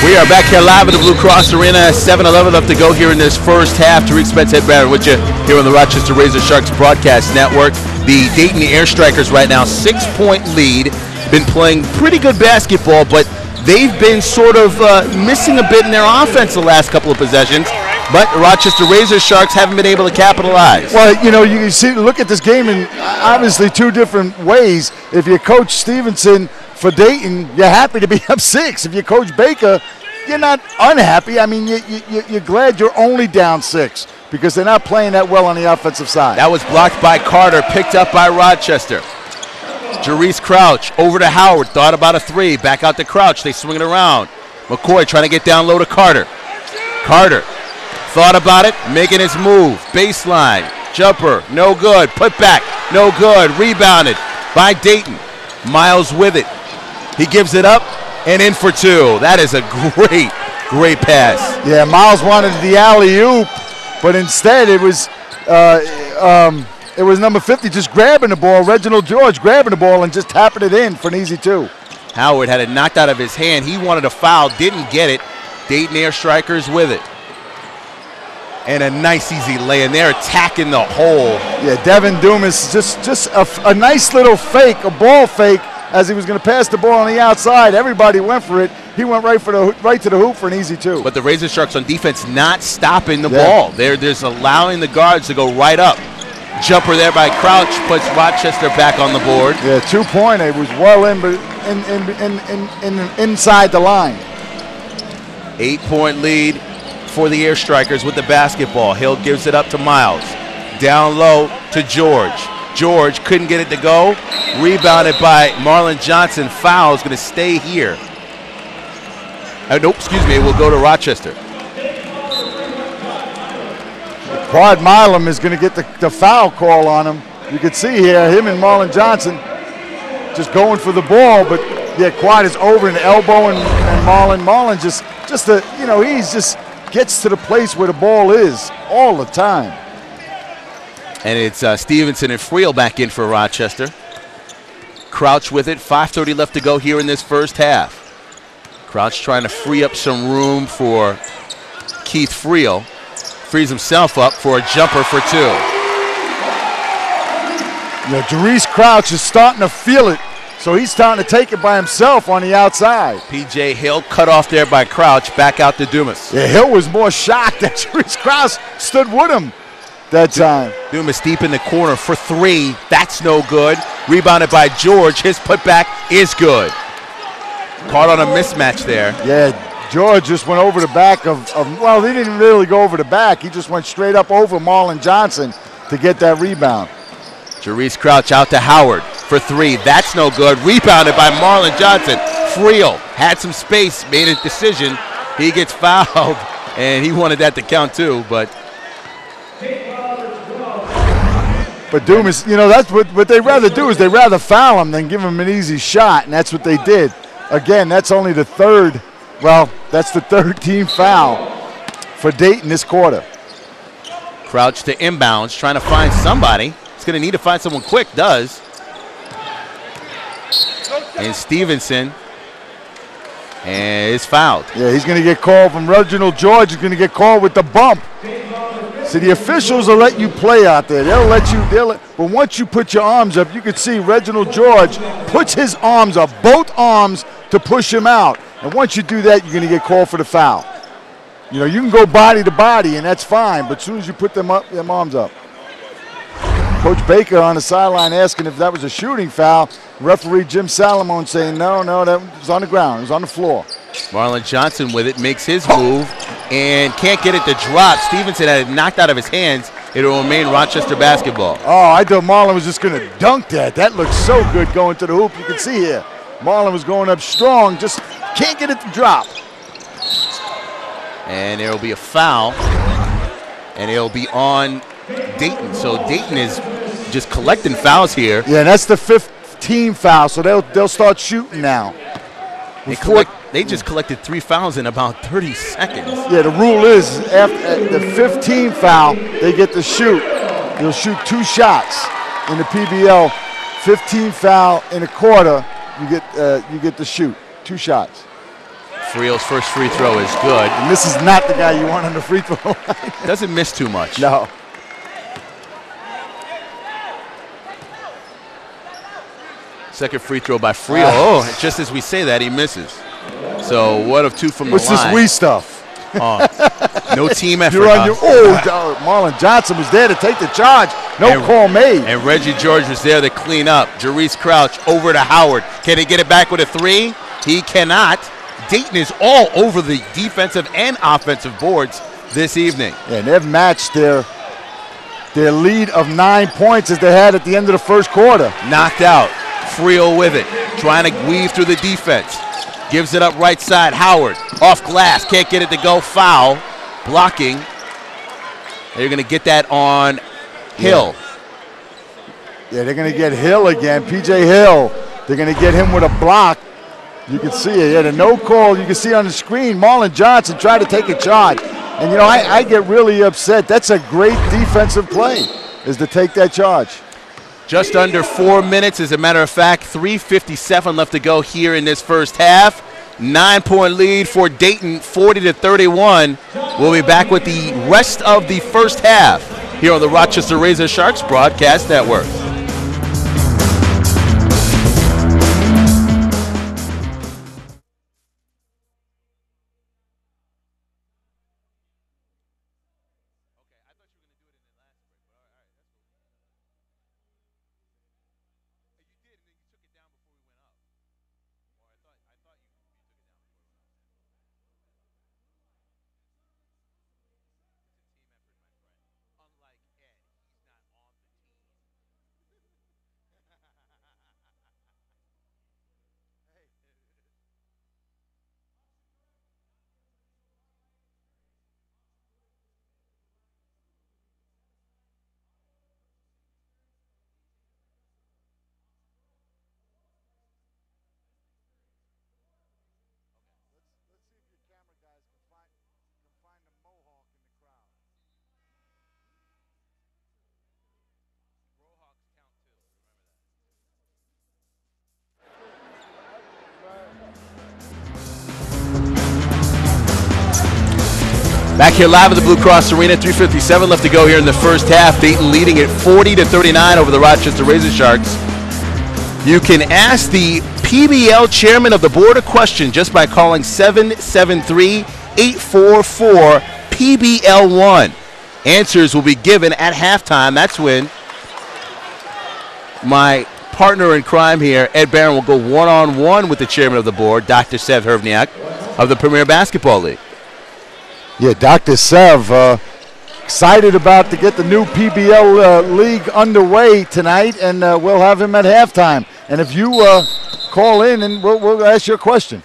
We are back here live at the Blue Cross Arena. 7-11 left to go here in this first half. Tariq Spence-Head Barrett with you here on the Rochester Razor Sharks Broadcast Network. The Dayton Air Strikers right now, 6-point lead. Been playing pretty good basketball, but they've been sort of missing a bit in their offense the last couple of possessions. But the Rochester Razor Sharks haven't been able to capitalize. Well, you know, you see, look at this game in obviously 2 different ways. If you're Coach Stevenson for Dayton, you're happy to be up 6. If you're Coach Baker, you're not unhappy. I mean, you're glad you're only down 6 because they're not playing that well on the offensive side. That was blocked by Carter, picked up by Rochester. Jarice Crouch over to Howard, thought about a 3, back out to Crouch. They swing it around. McCoy trying to get down low to Carter. Carter thought about it, making his move. Baseline, jumper, no good. Put back, no good. Rebounded by Dayton. Miles with it. He gives it up and in for 2. That is a great pass. Yeah, Miles wanted the alley-oop, but instead it was number 50 just grabbing the ball, Reginald George grabbing the ball and just tapping it in for an easy 2. Howard had it knocked out of his hand. He wanted a foul, didn't get it. Dayton Air Strikers with it. And a nice easy lay in there, attacking the hole. Yeah, Devin Dumas, just a nice little fake, a ball fake, as he was going to pass the ball on the outside. Everybody went for it. He went right to the hoop for an easy 2. But the Razor Sharks on defense not stopping the ball. They're just allowing the guards to go right up. Jumper there by Crouch puts Rochester back on the board. Yeah, 2-pointer. It was well inside the line. 8-point lead for the Air Strikers with the basketball. Hill gives it up to Miles. Down low to George. George couldn't get it to go. Rebounded by Marlon Johnson. Foul is going to stay here. Nope, excuse me. It will go to Rochester. Quad Milam is going to get the foul call on him. You can see here him and Marlon Johnson just going for the ball, but yeah, Quad is over an elbow and Marlon. Marlon just he's just gets to the place where the ball is all the time. And it's Stevenson and Friel back in for Rochester. Crouch with it. 5:30 left to go here in this first half. Crouch trying to free up some room for Keith Friel. Frees himself up for a jumper for 2. Yeah, Jarice Crouch is starting to feel it, so he's starting to take it by himself on the outside. P.J. Hill cut off there by Crouch. Back out to Dumas. Yeah, Hill was more shocked that Jarice Crouch stood with him that time. Dumas deep in the corner for 3. That's no good. Rebounded by George. His putback is good. Caught on a mismatch there. Yeah, George just went over the back of well, he didn't really go over the back. He just went straight up over Marlon Johnson to get that rebound. Jarice Crouch out to Howard for 3. That's no good. Rebounded by Marlon Johnson. Friel had some space, made a decision. He gets fouled, and he wanted that to count too, but Dumas, that's what they rather do is they rather foul him than give him an easy shot, and that's what they did. Again, that's only the third. Well, that's the third team foul for Dayton this quarter. Crouch to inbounds, trying to find somebody. He's going to need to find someone quick, does. And Stevenson is fouled. Yeah, he's going to get called from Reginald George. He's going to get called with the bump. See, the officials will let you play out there. But once you put your arms up, you can see Reginald George puts his arms up, both arms, to push him out. And once you do that, you're going to get called for the foul. You can go body to body, and that's fine. But as soon as you put them arms up. Coach Baker on the sideline asking if that was a shooting foul. Referee Jim Salamone saying, no, that was on the ground. It was on the floor. Marlon Johnson with it, makes his move, and can't get it to drop. Stevenson had it knocked out of his hands. It'll remain Rochester basketball. Oh, I thought Marlon was just going to dunk that. That looked so good going to the hoop. You can see here. Marlon was going up strong, just can't get it to drop. And there will be a foul, and it'll be on Dayton. So Dayton is just collecting fouls here. Yeah, that's the 5th team foul, so they'll start shooting now. They just collected 3 fouls in about 30 seconds. Yeah, the rule is after the 15 foul, they get to shoot. They'll shoot 2 shots in the PBL. 15 foul in a quarter, you get to shoot 2 shots. Friel's first free throw is good. And this is not the guy you want on the free throw line. Doesn't miss too much. No. Second free throw by Friel. Oh, just as we say that, he misses. So 1 of 2 from the line. What's this we stuff? No team effort. Marlon Johnson was there to take the charge. No call made. And Reggie George was there to clean up. Jarice Crouch over to Howard. Can he get it back with a 3? He cannot. Dayton is all over the defensive and offensive boards this evening. Yeah, and they've matched their lead of 9 points as they had at the end of the first quarter. Knocked out. Friel with it. Trying to weave through the defense. Gives it up right side. Howard off glass. Can't get it to go. Foul. Blocking. They're going to get that on Hill. Yeah, they're going to get Hill again. P.J. Hill. They're going to get him with a block. You can see it. Yeah, the no call. You can see on the screen, Marlon Johnson tried to take a charge. And, I get really upset. That's a great defensive play, is to take that charge. Just under 4 minutes, as a matter of fact. 3:57 left to go here in this first half. 9-point lead for Dayton, 40-31. We'll be back with the rest of the first half here on the Rochester Razor Sharks Broadcast Network. Back here live at the Blue Cross Arena, 3:57 left to go here in the first half. Dayton leading at 40-39 over the Rochester Razor Sharks. You can ask the PBL chairman of the board a question just by calling 773-844-PBL1. Answers will be given at halftime. That's when my partner in crime here, Ed Barron, will go one-on-one with the chairman of the board, Dr. Sev Hervniak of the Premier Basketball League. Yeah, Dr. Sev, excited about to get the new PBL league underway tonight, and we'll have him at halftime. And if you call in, and we'll ask your question.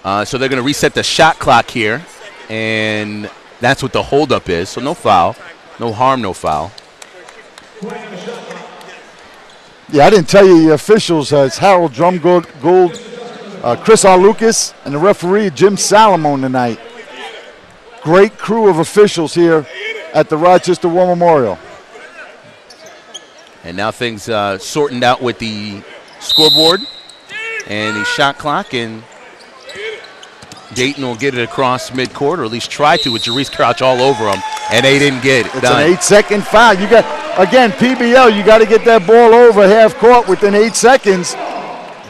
So they're going to reset the shot clock here, and that's what the holdup is. So no foul, no harm, no foul. Yeah, I didn't tell you the officials. It's Harold Drumgold, Chris R. Lucas, and the referee Jim Salamone tonight. Great crew of officials here at the Rochester War Memorial. And now things sorting out with the scoreboard and the shot clock, and Dayton will get it across midcourt, or at least try to, with Jarice Crouch all over them, and they didn't get it. It's an 8-second foul. You got, again, PBL, you got to get that ball over half court within 8 seconds.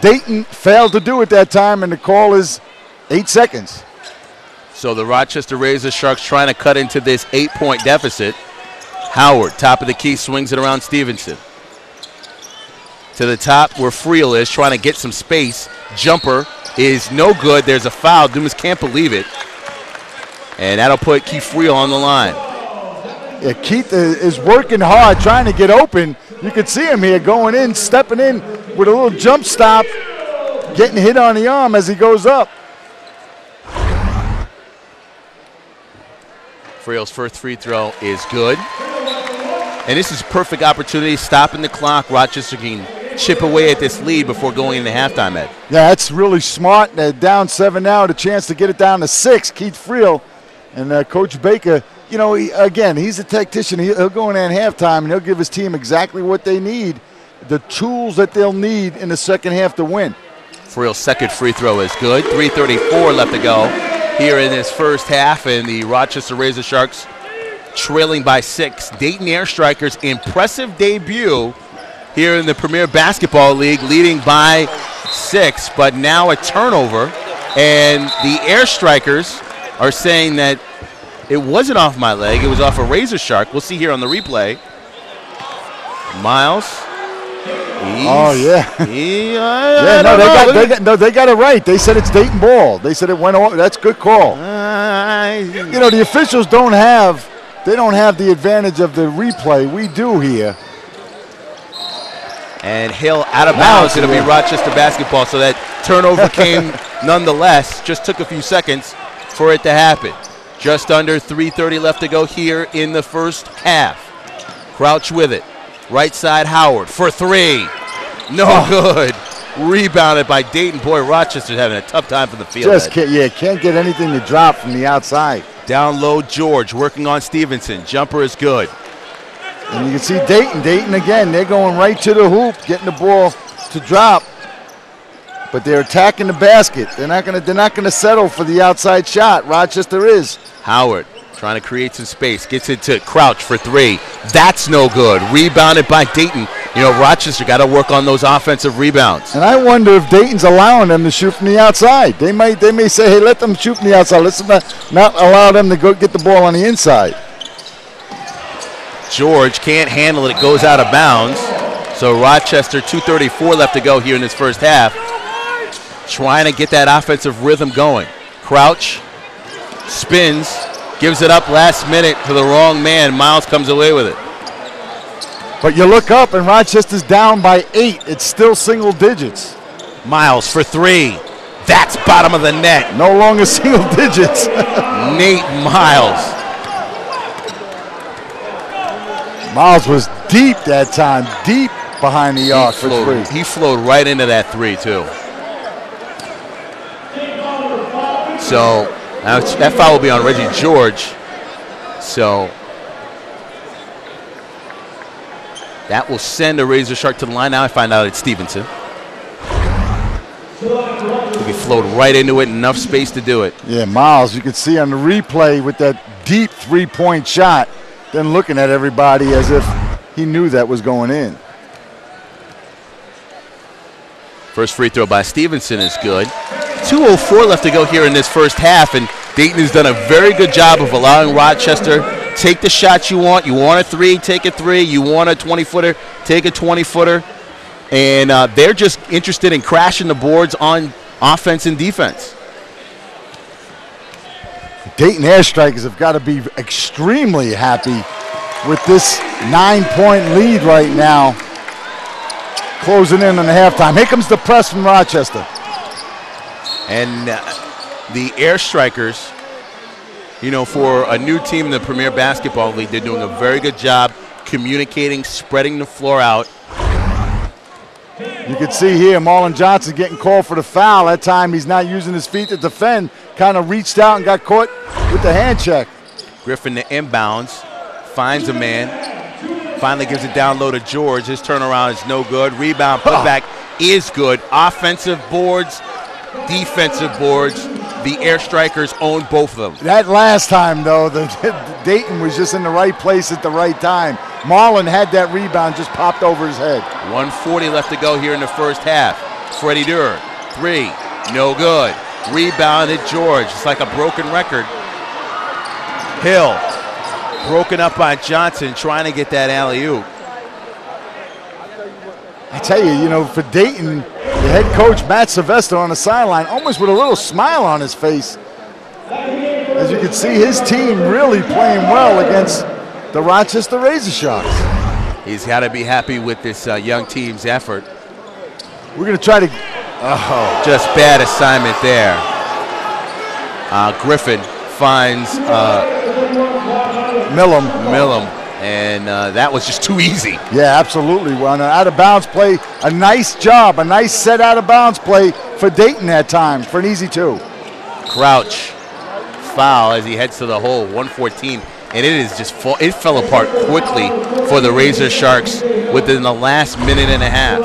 Dayton failed to do it that time, and the call is 8 seconds. So the Rochester Razor Sharks trying to cut into this 8-point deficit. Howard, top of the key, swings it around Stevenson. To the top where Friel is, trying to get some space. Jumper is no good. There's a foul. Dumas can't believe it. And that'll put Keith Friel on the line. Yeah, Keith is working hard, trying to get open. You can see him here going in, stepping in with a little jump stop, getting hit on the arm as he goes up. Friel's first free throw is good. And this is a perfect opportunity, stopping the clock. Rochester can chip away at this lead before going into halftime, Ed. Yeah, that's really smart. They're down 7 now, the chance to get it down to 6. Keith Friel and Coach Baker, you know, again, he's a tactician. He'll go in at halftime and he'll give his team exactly what they need, the tools that they'll need in the second half to win. Friel's second free throw is good. 3:34 left to go here in this first half, and the Rochester Razor Sharks trailing by 6. Dayton Air Strikers' impressive debut here in the Premier Basketball League, leading by 6, but now a turnover, and the Air Strikers are saying that it wasn't off my leg, it was off a Razor Shark. We'll see here on the replay. Miles. Oh, yeah. They got it right. They said it's Dayton ball. They said it went off. That's a good call. You know, the officials don't have the advantage of the replay. We do here. And Hill out of bounds. It'll be Rochester basketball, so that turnover came nonetheless. Just took a few seconds for it to happen. Just under 3:30 left to go here in the first half. Crouch with it. Right side, Howard for 3. No good. Rebounded by Dayton. Boy, Rochester's having a tough time from the field. Can't get anything to drop from the outside. Down low, George working on Stevenson. Jumper is good. And you can see Dayton again. They're going right to the hoop, getting the ball to drop. But they're attacking the basket. They're not gonna settle for the outside shot. Rochester is. Howard trying to create some space. Gets it to Crouch for 3. That's no good. Rebounded by Dayton. You know, Rochester got to work on those offensive rebounds. And I wonder if Dayton's allowing them to shoot from the outside. They may say, hey, let them shoot from the outside. Let's not allow them to go get the ball on the inside. George can't handle it. It goes out of bounds. So Rochester, 2:34 left to go here in this first half. Trying to get that offensive rhythm going. Crouch spins, gives it up last minute to the wrong man. Miles comes away with it. But you look up and Rochester's down by 8. It's still single digits. Miles for 3. That's bottom of the net. No longer single digits. Nate Miles. Miles was deep that time, deep behind the arc for 3. He flowed right into that 3 too. So that foul will be on Reggie George. So that will send a Razor Shark to the line. Now I find out it's Stevenson. He flowed right into it, enough space to do it. Yeah, Miles, you can see on the replay with that deep three-point shot, then looking at everybody as if he knew that was going in. First free throw by Stevenson is good. 2:04 left to go here in this first half, and Dayton has done a very good job of allowing Rochester take the shots you want. You want a three, take a three. You want a 20-footer, take a 20-footer. And they're just interested in crashing the boards on offense and defense. Dayton Air Strikers have got to be extremely happy with this 9-point lead right now, closing in on the halftime. Here comes the press from Rochester. And the Air Strikers, you know, for a new team in the Premier Basketball League, they're doing a very good job communicating, spreading the floor out. You can see here Marlon Johnson getting called for the foul. That time he's not using his feet to defend. Kind of reached out and got caught with the hand check. Griffin to inbounds, finds a man, finally gives it down low to George. His turnaround is no good. Rebound, putback is good. Offensive boards, defensive boards. The Air Strikers own both of them. That last time, though, Dayton was just in the right place at the right time. Marlon had that rebound, just popped over his head. 1:40 left to go here in the first half. Freddie Durr, three, no good. Rebounded George. It's like a broken record. Hill, broken up by Johnson, trying to get that alley-oop. I tell you, you know, for Dayton, the head coach, Matt Sylvester, on the sideline, almost with a little smile on his face. As you can see, his team really playing well against the Rochester Razor Sharks. He's got to be happy with this young team's effort. We're going to try to... Just bad assignment there. Griffin finds Millam. And that was just too easy. Yeah, absolutely. Well, an out-of-bounds play, a nice job, a nice set out-of-bounds play for Dayton that time for an easy two. Crouch, foul as he heads to the hole, 114. And it is just it fell apart quickly for the Razor Sharks within the last minute and a half.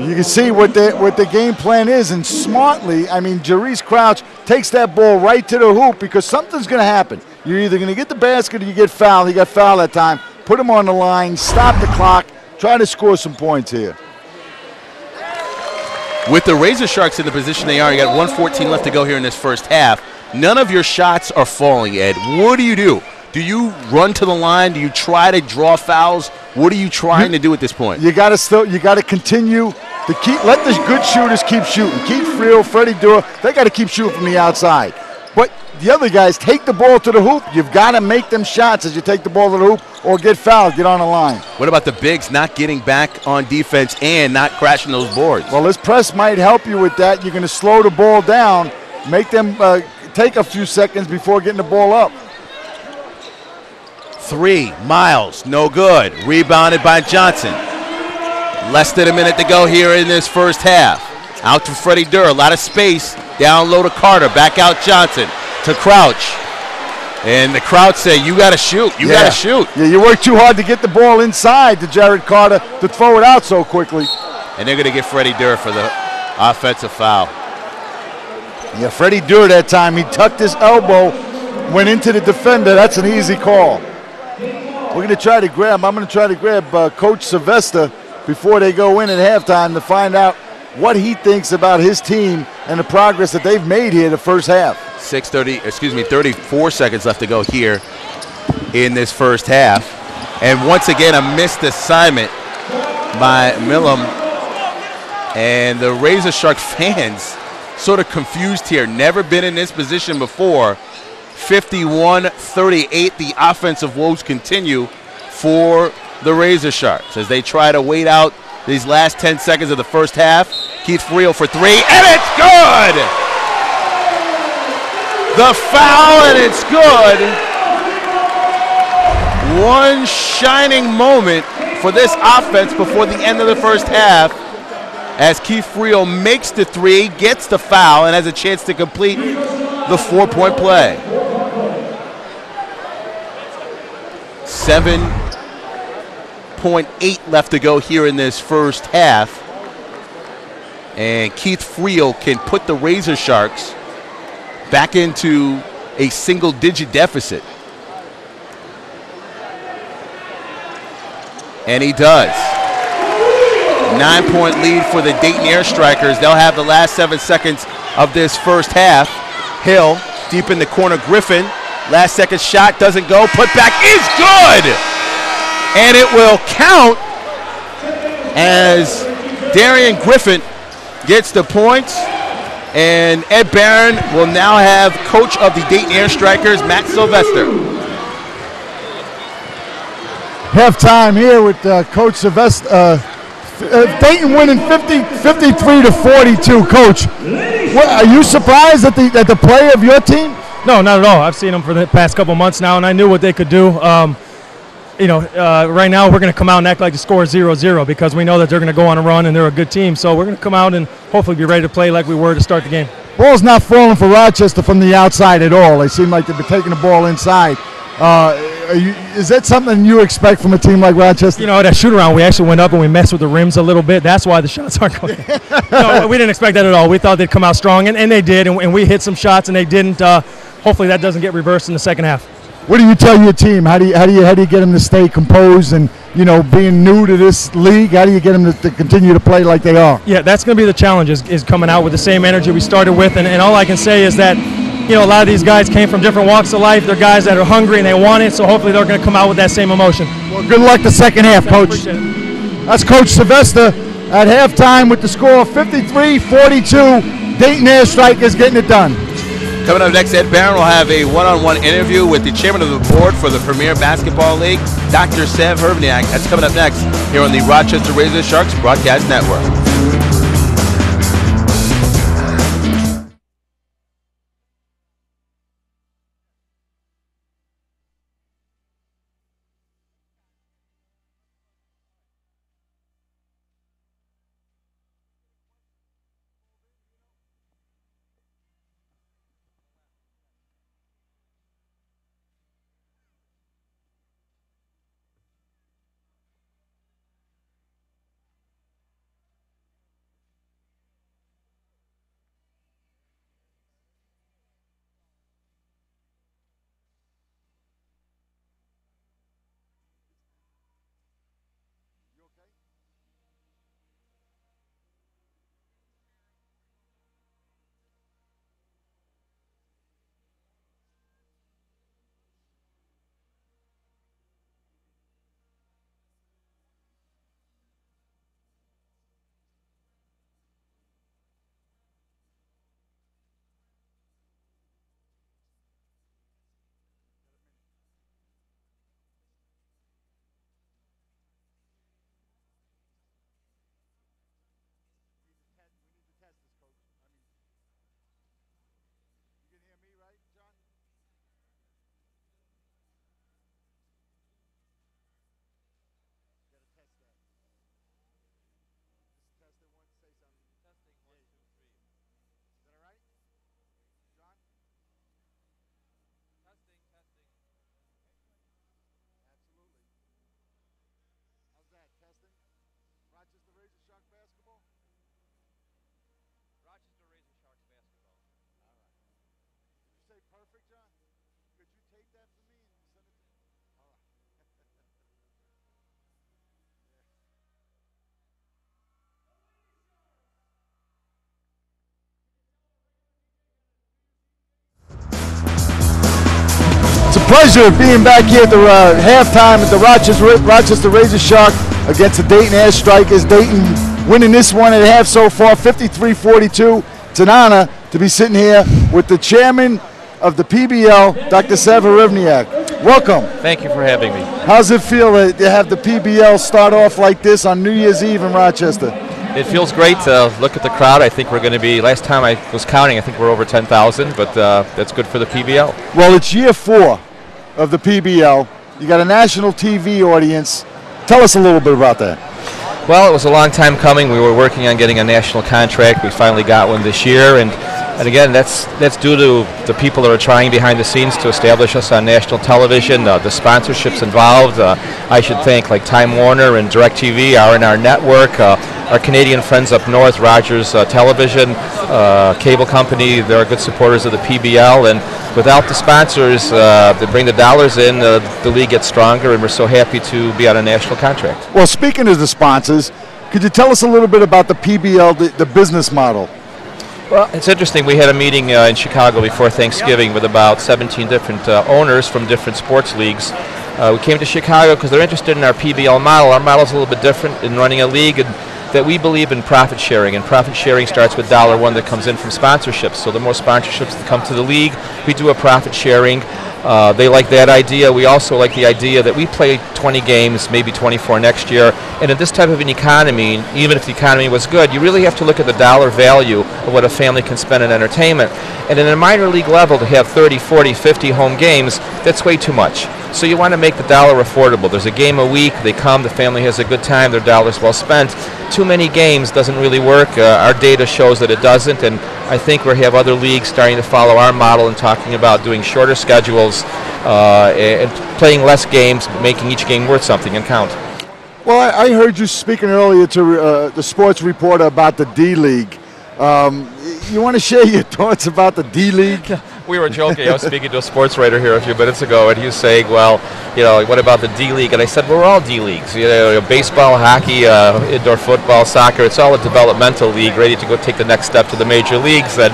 You can see what the game plan is, and smartly, I mean, Jarice Crouch takes that ball right to the hoop because something's going to happen. You're either going to get the basket or you get fouled. He got fouled that time. Put him on the line, stop the clock, try to score some points here. With the Razor Sharks in the position they are, you got 1:14 left to go here in this first half. None of your shots are falling, Ed. What do you do? Do you run to the line? Do you try to draw fouls? What are you trying to do at this point? You got to continue to let the good shooters keep shooting. Keith Friel, Freddie Durr, they got to keep shooting from the outside. But the other guys take the ball to the hoop. You've got to make them shots as you take the ball to the hoop or get fouled, get on the line. What about the bigs not getting back on defense and not crashing those boards? Well, this press might help you with that. You're going to slow the ball down, make them take a few seconds before getting the ball up. Three, Miles, no good. Rebounded by Johnson. Less than a minute to go here in this first half. Out to Freddie Durr, a lot of space. Down low to Carter, back out Johnson to Crouch. And the crowd say, you got to shoot, you got to shoot. Yeah, you work too hard to get the ball inside to Jared Carter to throw it out so quickly. And they're going to get Freddie Durr for the offensive foul. Yeah, Freddie Durr that time, he tucked his elbow, went into the defender. That's an easy call. I'm going to try to grab Coach Sylvester before they go in at halftime to find out what he thinks about his team and the progress that they've made here the first half. 34 seconds left to go here in this first half. And once again, a missed assignment by Millam. And the Razor Shark fans sort of confused here. Never been in this position before. 51-38, the offensive woes continue for the Razor Sharks as they try to wait out these last 10 seconds of the first half. Keith Friel for three, and it's good! The foul, and it's good. One shining moment for this offense before the end of the first half as Keith Friel makes the three, gets the foul, and has a chance to complete the 4-point play. 7.8 left to go here in this first half. And Keith Friel can put the Razor Sharks back into a single-digit deficit. And he does. 9-point lead for the Dayton Air Strikers. They'll have the last 7 seconds of this first half. Hill, deep in the corner, Griffin. Last second shot doesn't go. Put back is good. And it will count as Darian Griffin gets the points. And Ed Barron will now have coach of the Dayton Air Strikers, Matt Sylvester. Halftime here with Coach Sylvester. Dayton winning 53-42. Coach, are you surprised at the play of your team? No, not at all. I've seen them for the past couple months now, and I knew what they could do. Right now we're going to come out and act like the score is 0-0 because we know that they're going to go on a run and they're a good team. So we're going to come out and hopefully be ready to play like we were to start the game. Ball's not falling for Rochester from the outside at all. They seem like they've been taking the ball inside. Is that something you expect from a team like Rochester? You know, that shoot-around, we actually went up and we messed with the rims a little bit. That's why the shots aren't going. No, we didn't expect that at all. We thought they'd come out strong, and they did, and we hit some shots, and they didn't. Hopefully that doesn't get reversed in the second half. What do you tell your team? How do you get them to stay composed and, being new to this league, how do you get them to continue to play like they are? Yeah, that's going to be the challenge is coming out with the same energy we started with, and all I can say is that a lot of these guys came from different walks of life. They're guys that are hungry and they want it, so hopefully they're going to come out with that same emotion. Well, good luck the second half, Coach. That's Coach Sylvester at halftime with the score 53-42. Dayton Air Strikers getting it done. Coming up next, Ed Barron will have a one-on-one interview with the chairman of the board for the Premier Basketball League, Dr. Sev Hervniak. That's coming up next here on the Rochester Razor Sharks Broadcast Network. Rochester Razor Shark basketball? Rochester Razor Sharks basketball. All right. Did you say perfect, John? Could you tape that for me and send it to me? All right. It's a pleasure being back here at the halftime at the Rochester Razor Shark against the Dayton Air Strikers. Dayton winning this one at half so far, 53-42. It's an honor to be sitting here with the chairman of the PBL, Dr. Sev Hervniak. Welcome. Thank you for having me. How's it feel to have the PBL start off like this on New Year's Eve in Rochester? It feels great to look at the crowd. I think we're going to be, last time I was counting, I think we're over 10,000, but that's good for the PBL. Well, it's year 4 of the PBL. You got a national TV audience. Tell us a little bit about that. Well, it was a long time coming. We were working on getting a national contract. We finally got one this year, and And again, that's due to the people that are trying behind the scenes to establish us on national television, the sponsorships involved. I should thank like Time Warner and DirecTV, R&R Network, our Canadian friends up north, Rogers Television, cable company. They're good supporters of the PBL, and without the sponsors that bring the dollars in, the league gets stronger, and we're so happy to be on a national contract. Well, speaking of the sponsors, could you tell us a little bit about the PBL, the business model? Well, it's interesting. We had a meeting in Chicago before Thanksgiving with about 17 different owners from different sports leagues. We came to Chicago because they're interested in our PBL model. Our model is a little bit different in running a league, and that we believe in profit sharing, and profit sharing starts with $1 that comes in from sponsorships. So the more sponsorships that come to the league, we do a profit sharing. They like that idea. We also like the idea that we play 20 games, maybe 24 next year, and in this type of an economy, even if the economy was good, you really have to look at the dollar value of what a family can spend on entertainment. And in a minor league level, to have 30, 40, 50 home games, that's way too much. So you want to make the dollar affordable. There's a game a week, they come, the family has a good time, their dollar's well spent. Too many games doesn't really work. Our data shows that it doesn't, and I think we have other leagues starting to follow our model and talking about doing shorter schedules and playing less games, making each game worth something and count. Well, I heard you speaking earlier to the sports reporter about the D-League. You want to share your thoughts about the D-League? We were joking. I was speaking to a sports writer here a few minutes ago, and he was saying, well, you know, what about the D-League? And I said, we're all D-Leagues. You know, baseball, hockey, indoor football, soccer, it's all a developmental league ready to go take the next step to the major leagues. And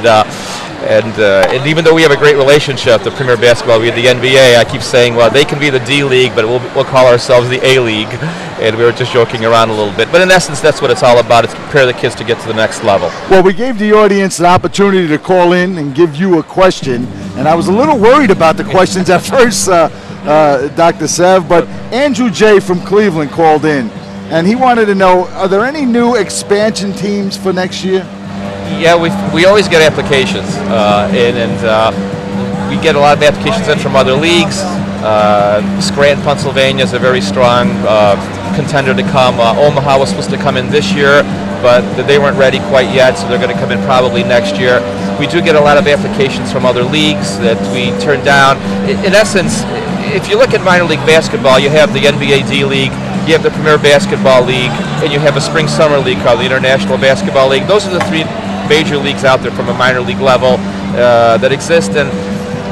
even though we have a great relationship, the Premier Basketball, we have the NBA, I keep saying, well, they can be the D-League, but we'll call ourselves the A-League. And we were just joking around a little bit. But in essence, that's what it's all about. It's prepare the kids to get to the next level. Well, we gave the audience an opportunity to call in and give you a question. And I was a little worried about the questions at first, Dr. Sev, but Andrew J. from Cleveland called in. And he wanted to know, are there any new expansion teams for next year? Yeah, we always get applications, and we get a lot of applications in from other leagues. Scranton, Pennsylvania is a very strong contender to come. Omaha was supposed to come in this year, but they weren't ready quite yet, so they're going to come in probably next year. We do get a lot of applications from other leagues that we turn down. In essence, if you look at minor league basketball, you have the NBA D-League, you have the Premier Basketball League, and you have a spring-summer league called the International Basketball League. Those are the three major leagues out there from a minor league level that exist, and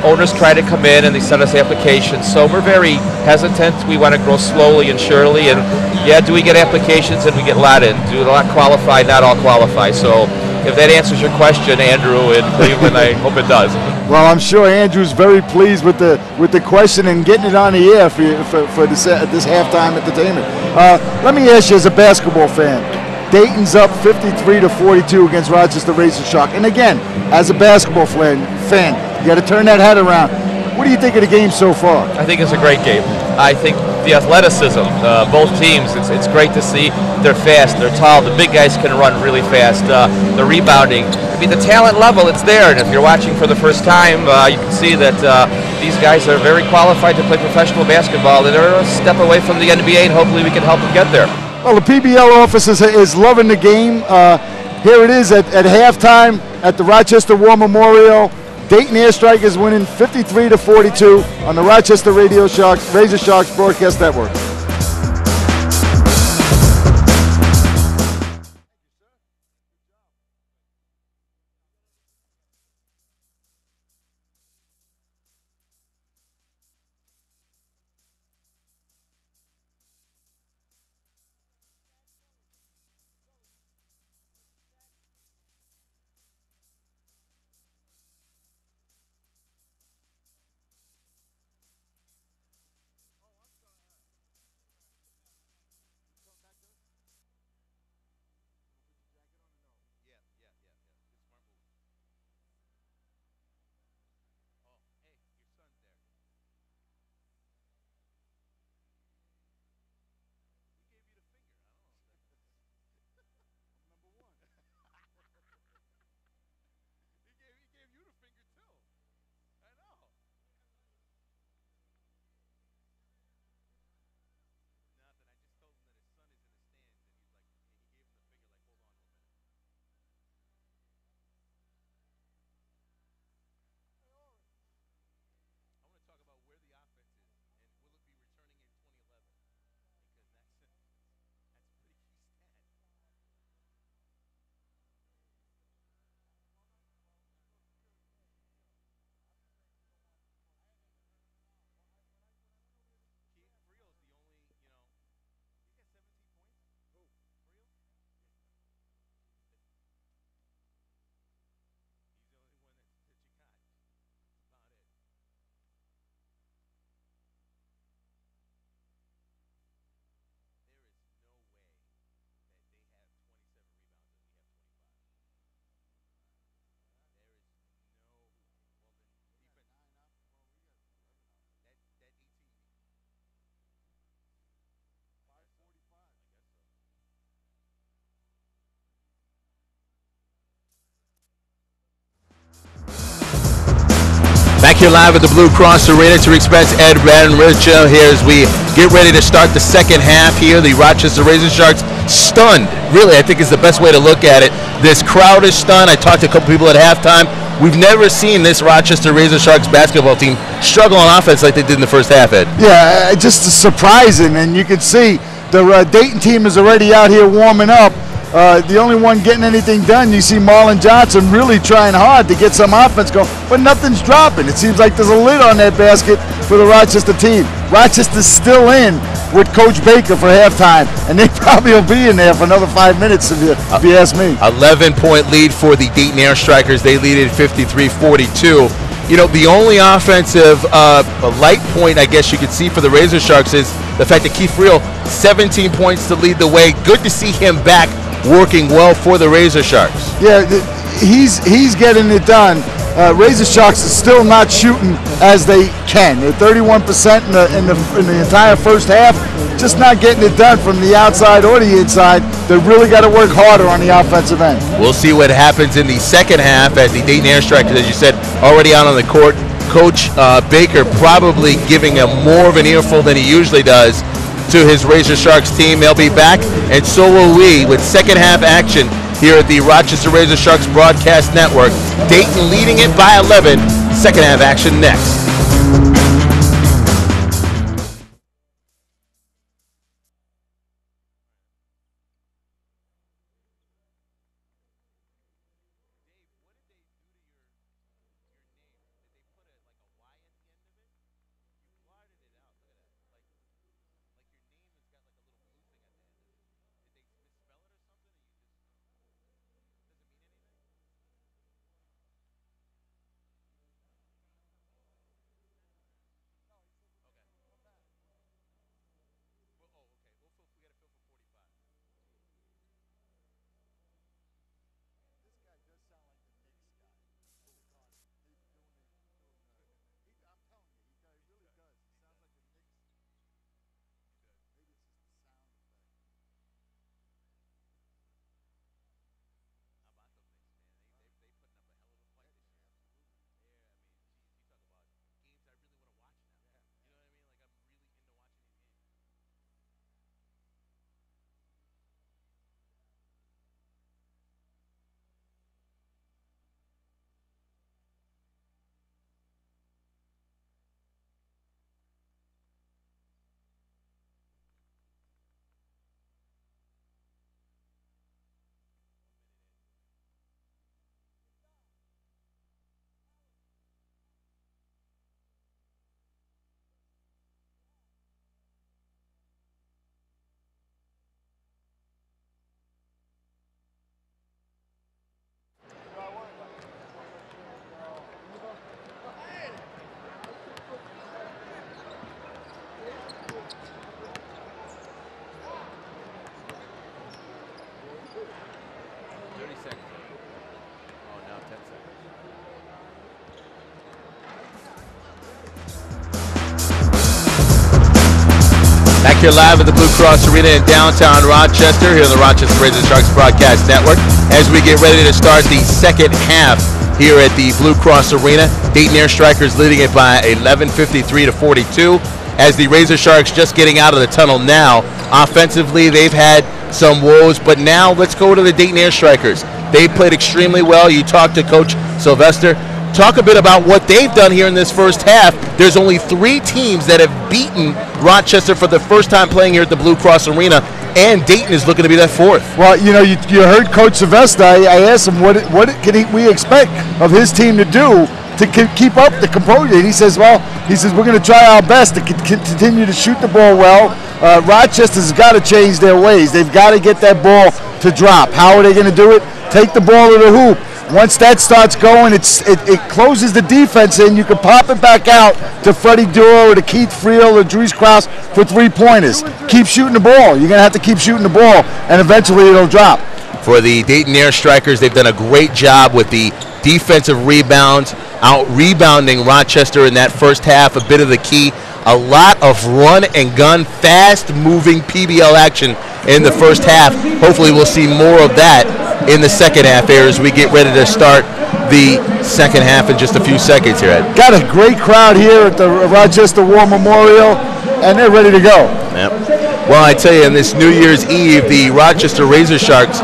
owners try to come in and they send us applications. So we're very hesitant. We want to grow slowly and surely. And yeah, do we get applications? And we get a lot in. Do a lot qualify? Not all qualify. So if that answers your question, Andrew in Cleveland, I hope it does. Well, I'm sure Andrew's very pleased with the question and getting it on the air for this halftime entertainment. Let me ask you, as a basketball fan, Dayton's up 53-42 against Rochester Razor Shark. And again, as a basketball fan, you got to turn that head around. What do you think of the game so far? I think it's a great game. I think the athleticism, both teams, it's great to see. They're fast, they're tall, the big guys can run really fast. The rebounding, I mean, the talent level, it's there. And if you're watching for the first time, you can see that these guys are very qualified to play professional basketball. They're a step away from the NBA, and hopefully we can help them get there. Well, the PBL office is loving the game. Here it is at halftime at the Rochester War Memorial. Dayton Airstrike is winning 53-42 on the Rochester Razor Sharks Broadcast Network. Back here live at the Blue Cross Arena. To expense Ed Van Richa here as we get ready to start the second half here. The Rochester Razor Sharks stunned. Really, I think is the best way to look at it. This crowd is stunned. I talked to a couple people at halftime. We've never seen this Rochester Razor Sharks basketball team struggle on offense like they did in the first half, Ed. Yeah, just surprising, and you can see the Dayton team is already out here warming up. The only one getting anything done, you see Marlon Johnson really trying hard to get some offense going, but nothing's dropping. It seems like there's a lid on that basket for the Rochester team. Rochester's still in with Coach Baker for halftime, and they probably will be in there for another 5 minutes if you ask me. 11-point lead for the Dayton Air Strikers. They lead at 53-42. You know, the only offensive light point, I guess you could see for the Razor Sharks is the fact that Keith Reel, 17 points to lead the way. Good to see him back working well for the Razor Sharks. Yeah, he's getting it done. Razor Sharks are still not shooting as they can. They're 31% in the entire first half, just not getting it done from the outside or the inside. They really got to work harder on the offensive end. We'll see what happens in the second half as the Dayton Air Strikers, as you said, already out on the court. Coach Baker probably giving him more of an earful than he usually does to his Razor Sharks team. They'll be back, and so will we, with second half action here at the Rochester Razor Sharks Broadcast Network. Dayton leading it by 11. Second half action next. Back here live at the Blue Cross Arena in downtown Rochester, here on the Rochester Razor Sharks Broadcast Network, as we get ready to start the second half here at the Blue Cross Arena. Dayton Air Strikers leading it by 11, 53-42, as the Razor Sharks just getting out of the tunnel now. Offensively, they've had some woes, but now let's go to the Dayton Air Strikers. They played extremely well. You talked to Coach Sylvester. Talk a bit about what they've done here in this first half. There's only 3 teams that have beaten Rochester for the first time playing here at the Blue Cross Arena, and Dayton is looking to be that 4th. Well, you know, you heard Coach Sylvester. I asked him what can we expect of his team to do to keep up the composure. And he says, we're going to try our best to continue to shoot the ball well. Rochester's got to change their ways. They've got to get that ball to drop. How are they going to do it? Take the ball to the hoop. Once that starts going, it closes the defense in. You can pop it back out to Freddie Duro or to Keith Friel or Dries Krause for 3-pointers. Keep shooting the ball. You're going to have to keep shooting the ball, and eventually it'll drop. For the Dayton Air Strikers, they've done a great job with the defensive rebounds, out-rebounding Rochester in that first half, a bit of the key. A lot of run-and-gun, fast-moving PBL action in the first half. Hopefully we'll see more of that in the second half here as we get ready to start the second half in just a few seconds here, Ed. Got a great crowd here at the Rochester War Memorial, and they're ready to go. Yep. Well, I tell you, on this New Year's Eve, the Rochester Razor Sharks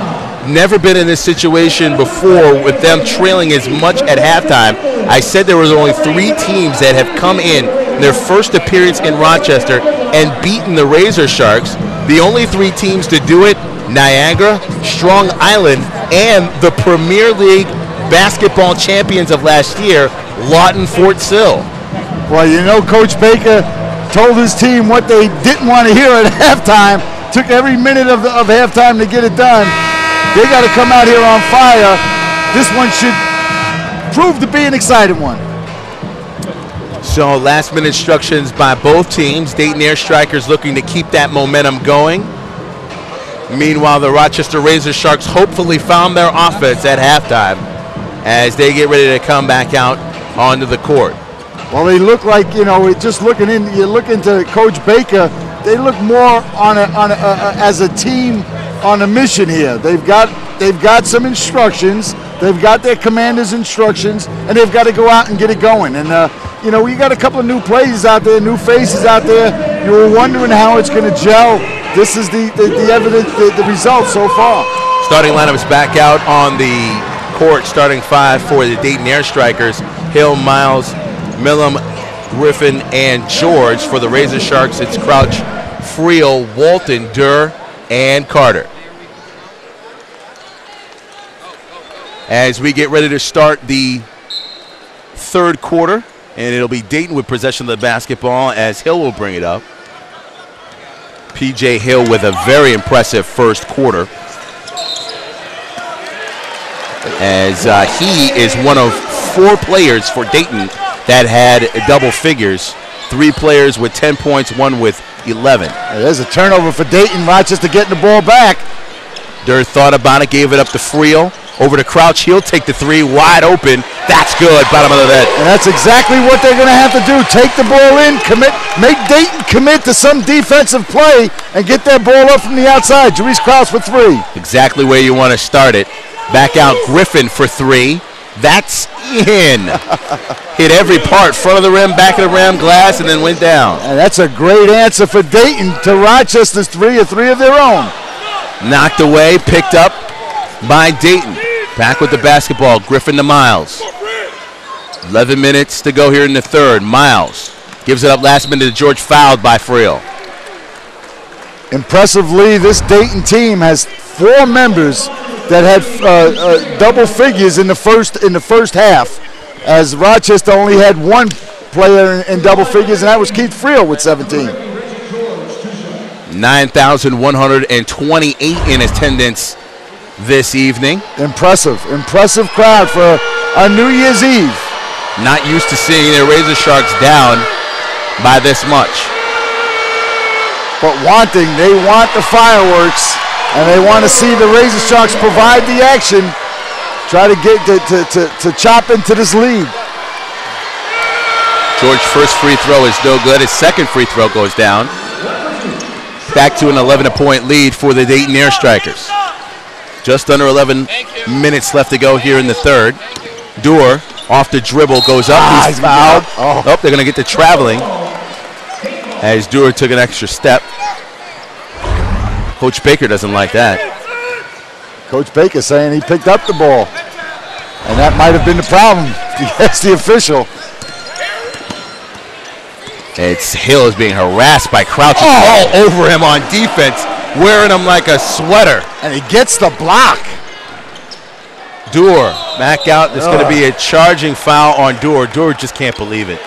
never been in this situation before with them trailing as much at halftime. I said there was only 3 teams that have come in their first appearance in Rochester and beaten the Razor Sharks. The only 3 teams to do it, Niagara, Strong Island, and the Premier League basketball champions of last year, Lawton Fort Sill. Well, you know, Coach Baker told his team what they didn't want to hear at halftime. Took every minute of halftime to get it done. They got to come out here on fire. This one should prove to be an exciting one. So last-minute instructions by both teams. Dayton Air Strikers looking to keep that momentum going. Meanwhile, the Rochester Razor Sharks hopefully found their offense at halftime as they get ready to come back out onto the court. Well, they look like, you know, just looking in, you look into Coach Baker, they look more as a team on a mission here. They've got some instructions, they've got their commander's instructions, and they've got to go out and get it going. And you know, you got a couple of new plays out there, new faces out there. You were wondering how it's going to gel. This is the evidence, the results so far. Starting lineup is back out on the court. Starting 5 for the Dayton Air Strikers: Hill, Miles, Millam, Griffin, and George. For the Razor Sharks, it's Crouch, Friel, Walton, Durr, and Carter. As we get ready to start the third quarter, and it'll be Dayton with possession of the basketball as Hill will bring it up. P.J. Hill with a very impressive first quarter, as he is one of 4 players for Dayton that had double figures. 3 players with 10 points, 1 with 11. There's a turnover for Dayton. Rochester getting the ball back. Durr thought about it, gave it up to Friel. Over to Crouch, he'll take the 3, wide open. That's good, bottom of the net. And that's exactly what they're going to have to do. Take the ball in, make Dayton commit to some defensive play, and get that ball up from the outside. Jarice Krause for 3. Exactly where you want to start it. Back out Griffin for 3. That's in. Hit every part, front of the rim, back of the rim, glass, and then went down. And that's a great answer for Dayton to Rochester's 3, a 3 of their own. Knocked away, picked up by Dayton. Back with the basketball, Griffin to Miles. 11 minutes to go here in the third. Miles gives it up last minute to George, fouled by Friel. Impressively, this Dayton team has 4 members that had double figures in the first half, as Rochester only had 1 player in double figures, and that was Keith Friel with 17. 9,128 in attendance this evening. Impressive crowd for a New Year's Eve. Not used to seeing their Razor Sharks down by this much. But they want the fireworks, and they want to see the Razor Sharks provide the action, try to get to chop into this lead. George's first free throw is no good. His second free throw goes down. Back to an 11-point lead for the Dayton Air Strikers. Just under 11 minutes left to go here in the third. Durr off the dribble, goes up. He's fouled. Oh, they're going to get to traveling as Durr took an extra step. Coach Baker doesn't like that. Coach Baker saying he picked up the ball, and that might have been the problem. That's the official. It's Hill is being harassed by Crouch all over him on defense, wearing him like a sweater. And he gets the block. Durr back out. There's going to be a charging foul on Durr. Durr just can't believe it.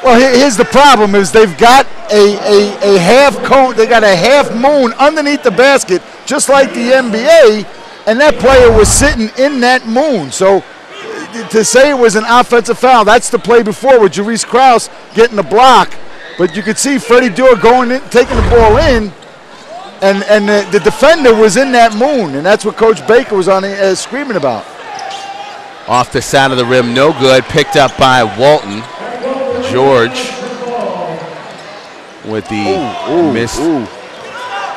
Well, here's the problem: is they've got a half cone. They got a half moon underneath the basket, just like the NBA, and that player was sitting in that moon. So to say it was an offensive foul, that's the play before with Jarice Krause getting the block. But you could see Freddie Durr going in, taking the ball in, and the defender was in that moon, and that's what Coach Baker was on screaming about. Off the side of the rim, no good. Picked up by Walton. George with the missed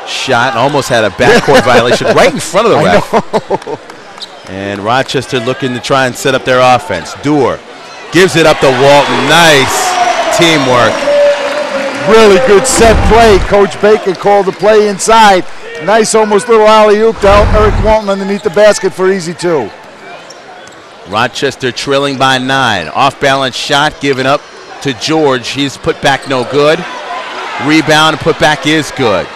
shot, and almost had a backcourt violation right in front of the ref. And Rochester looking to try and set up their offense. Dewar gives it up to Walton. Nice teamwork. Really good set play. Coach Baker called the play inside. Nice almost little alley-oop to help Eric Walton underneath the basket for easy 2. Rochester trailing by 9. Off-balance shot given up to George. He's put back no good. Rebound and put back is good.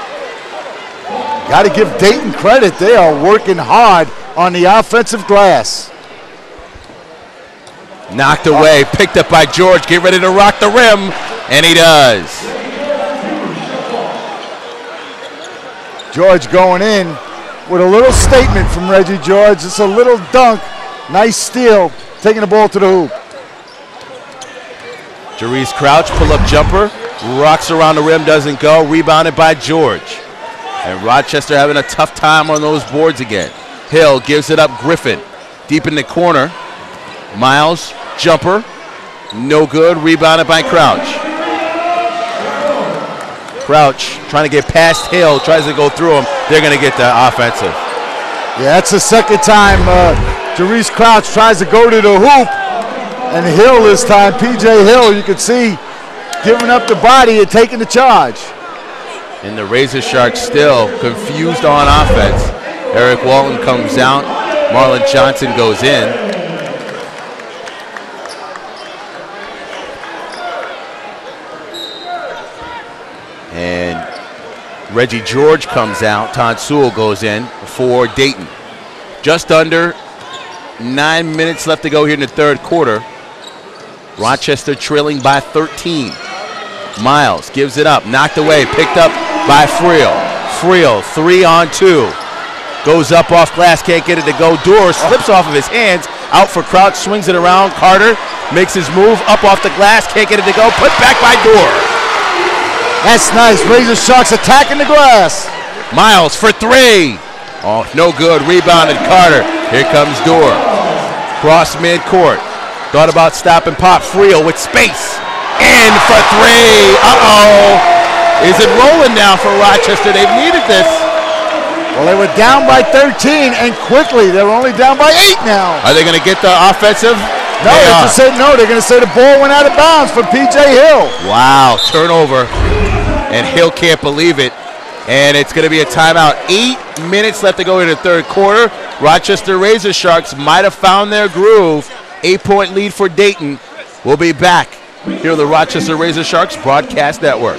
Got to give Dayton credit. They are working hard on the offensive glass. Knocked away, picked up by George. Get ready to rock the rim, and he does. George going in with a little statement from Reggie George. It's a little dunk. Nice steal, taking the ball to the hoop. Jarice Crouch, pull-up jumper. Rocks around the rim, doesn't go. Rebounded by George. And Rochester having a tough time on those boards again. Hill gives it up. Griffin deep in the corner. Miles, jumper. No good. Rebounded by Crouch. Crouch trying to get past Hill. Tries to go through him. They're going to get the offensive. Yeah, that's the second time Jarice Crouch tries to go to the hoop. And Hill this time, P.J. Hill, you can see giving up the body and taking the charge. And the Razor Sharks still confused on offense. Eric Walton comes out. Marlon Johnson goes in. And Reggie George comes out. Todd Sewell goes in for Dayton. Just under 9 minutes left to go here in the third quarter. Rochester trailing by 13. Miles gives it up, knocked away, picked up by Friel. Friel, 3-on-2. Goes up off glass, can't get it to go. Dewar slips off of his hands, out for Crouch, swings it around. Carter makes his move, up off the glass, can't get it to go. Put back by Dewar. That's nice. Razor Sharks attacking the glass. Miles for 3. Oh, no good. Rebounded Carter. Here comes Dewar. Cross midcourt. Thought about stop and pop. Friel with space. In for 3. Uh-oh. Is it rolling now for Rochester? They've needed this. Well, they were down by 13, and quickly. They're only down by 8 now. Are they going to get the offensive? No, they just said no. They're going to say the ball went out of bounds for P.J. Hill. Wow, turnover. And Hill can't believe it. And it's going to be a timeout. 8 minutes left to go in the third quarter. Rochester Razor Sharks might have found their groove. 8-point lead for Dayton. We'll be back here on the Rochester Razor Sharks Broadcast Network.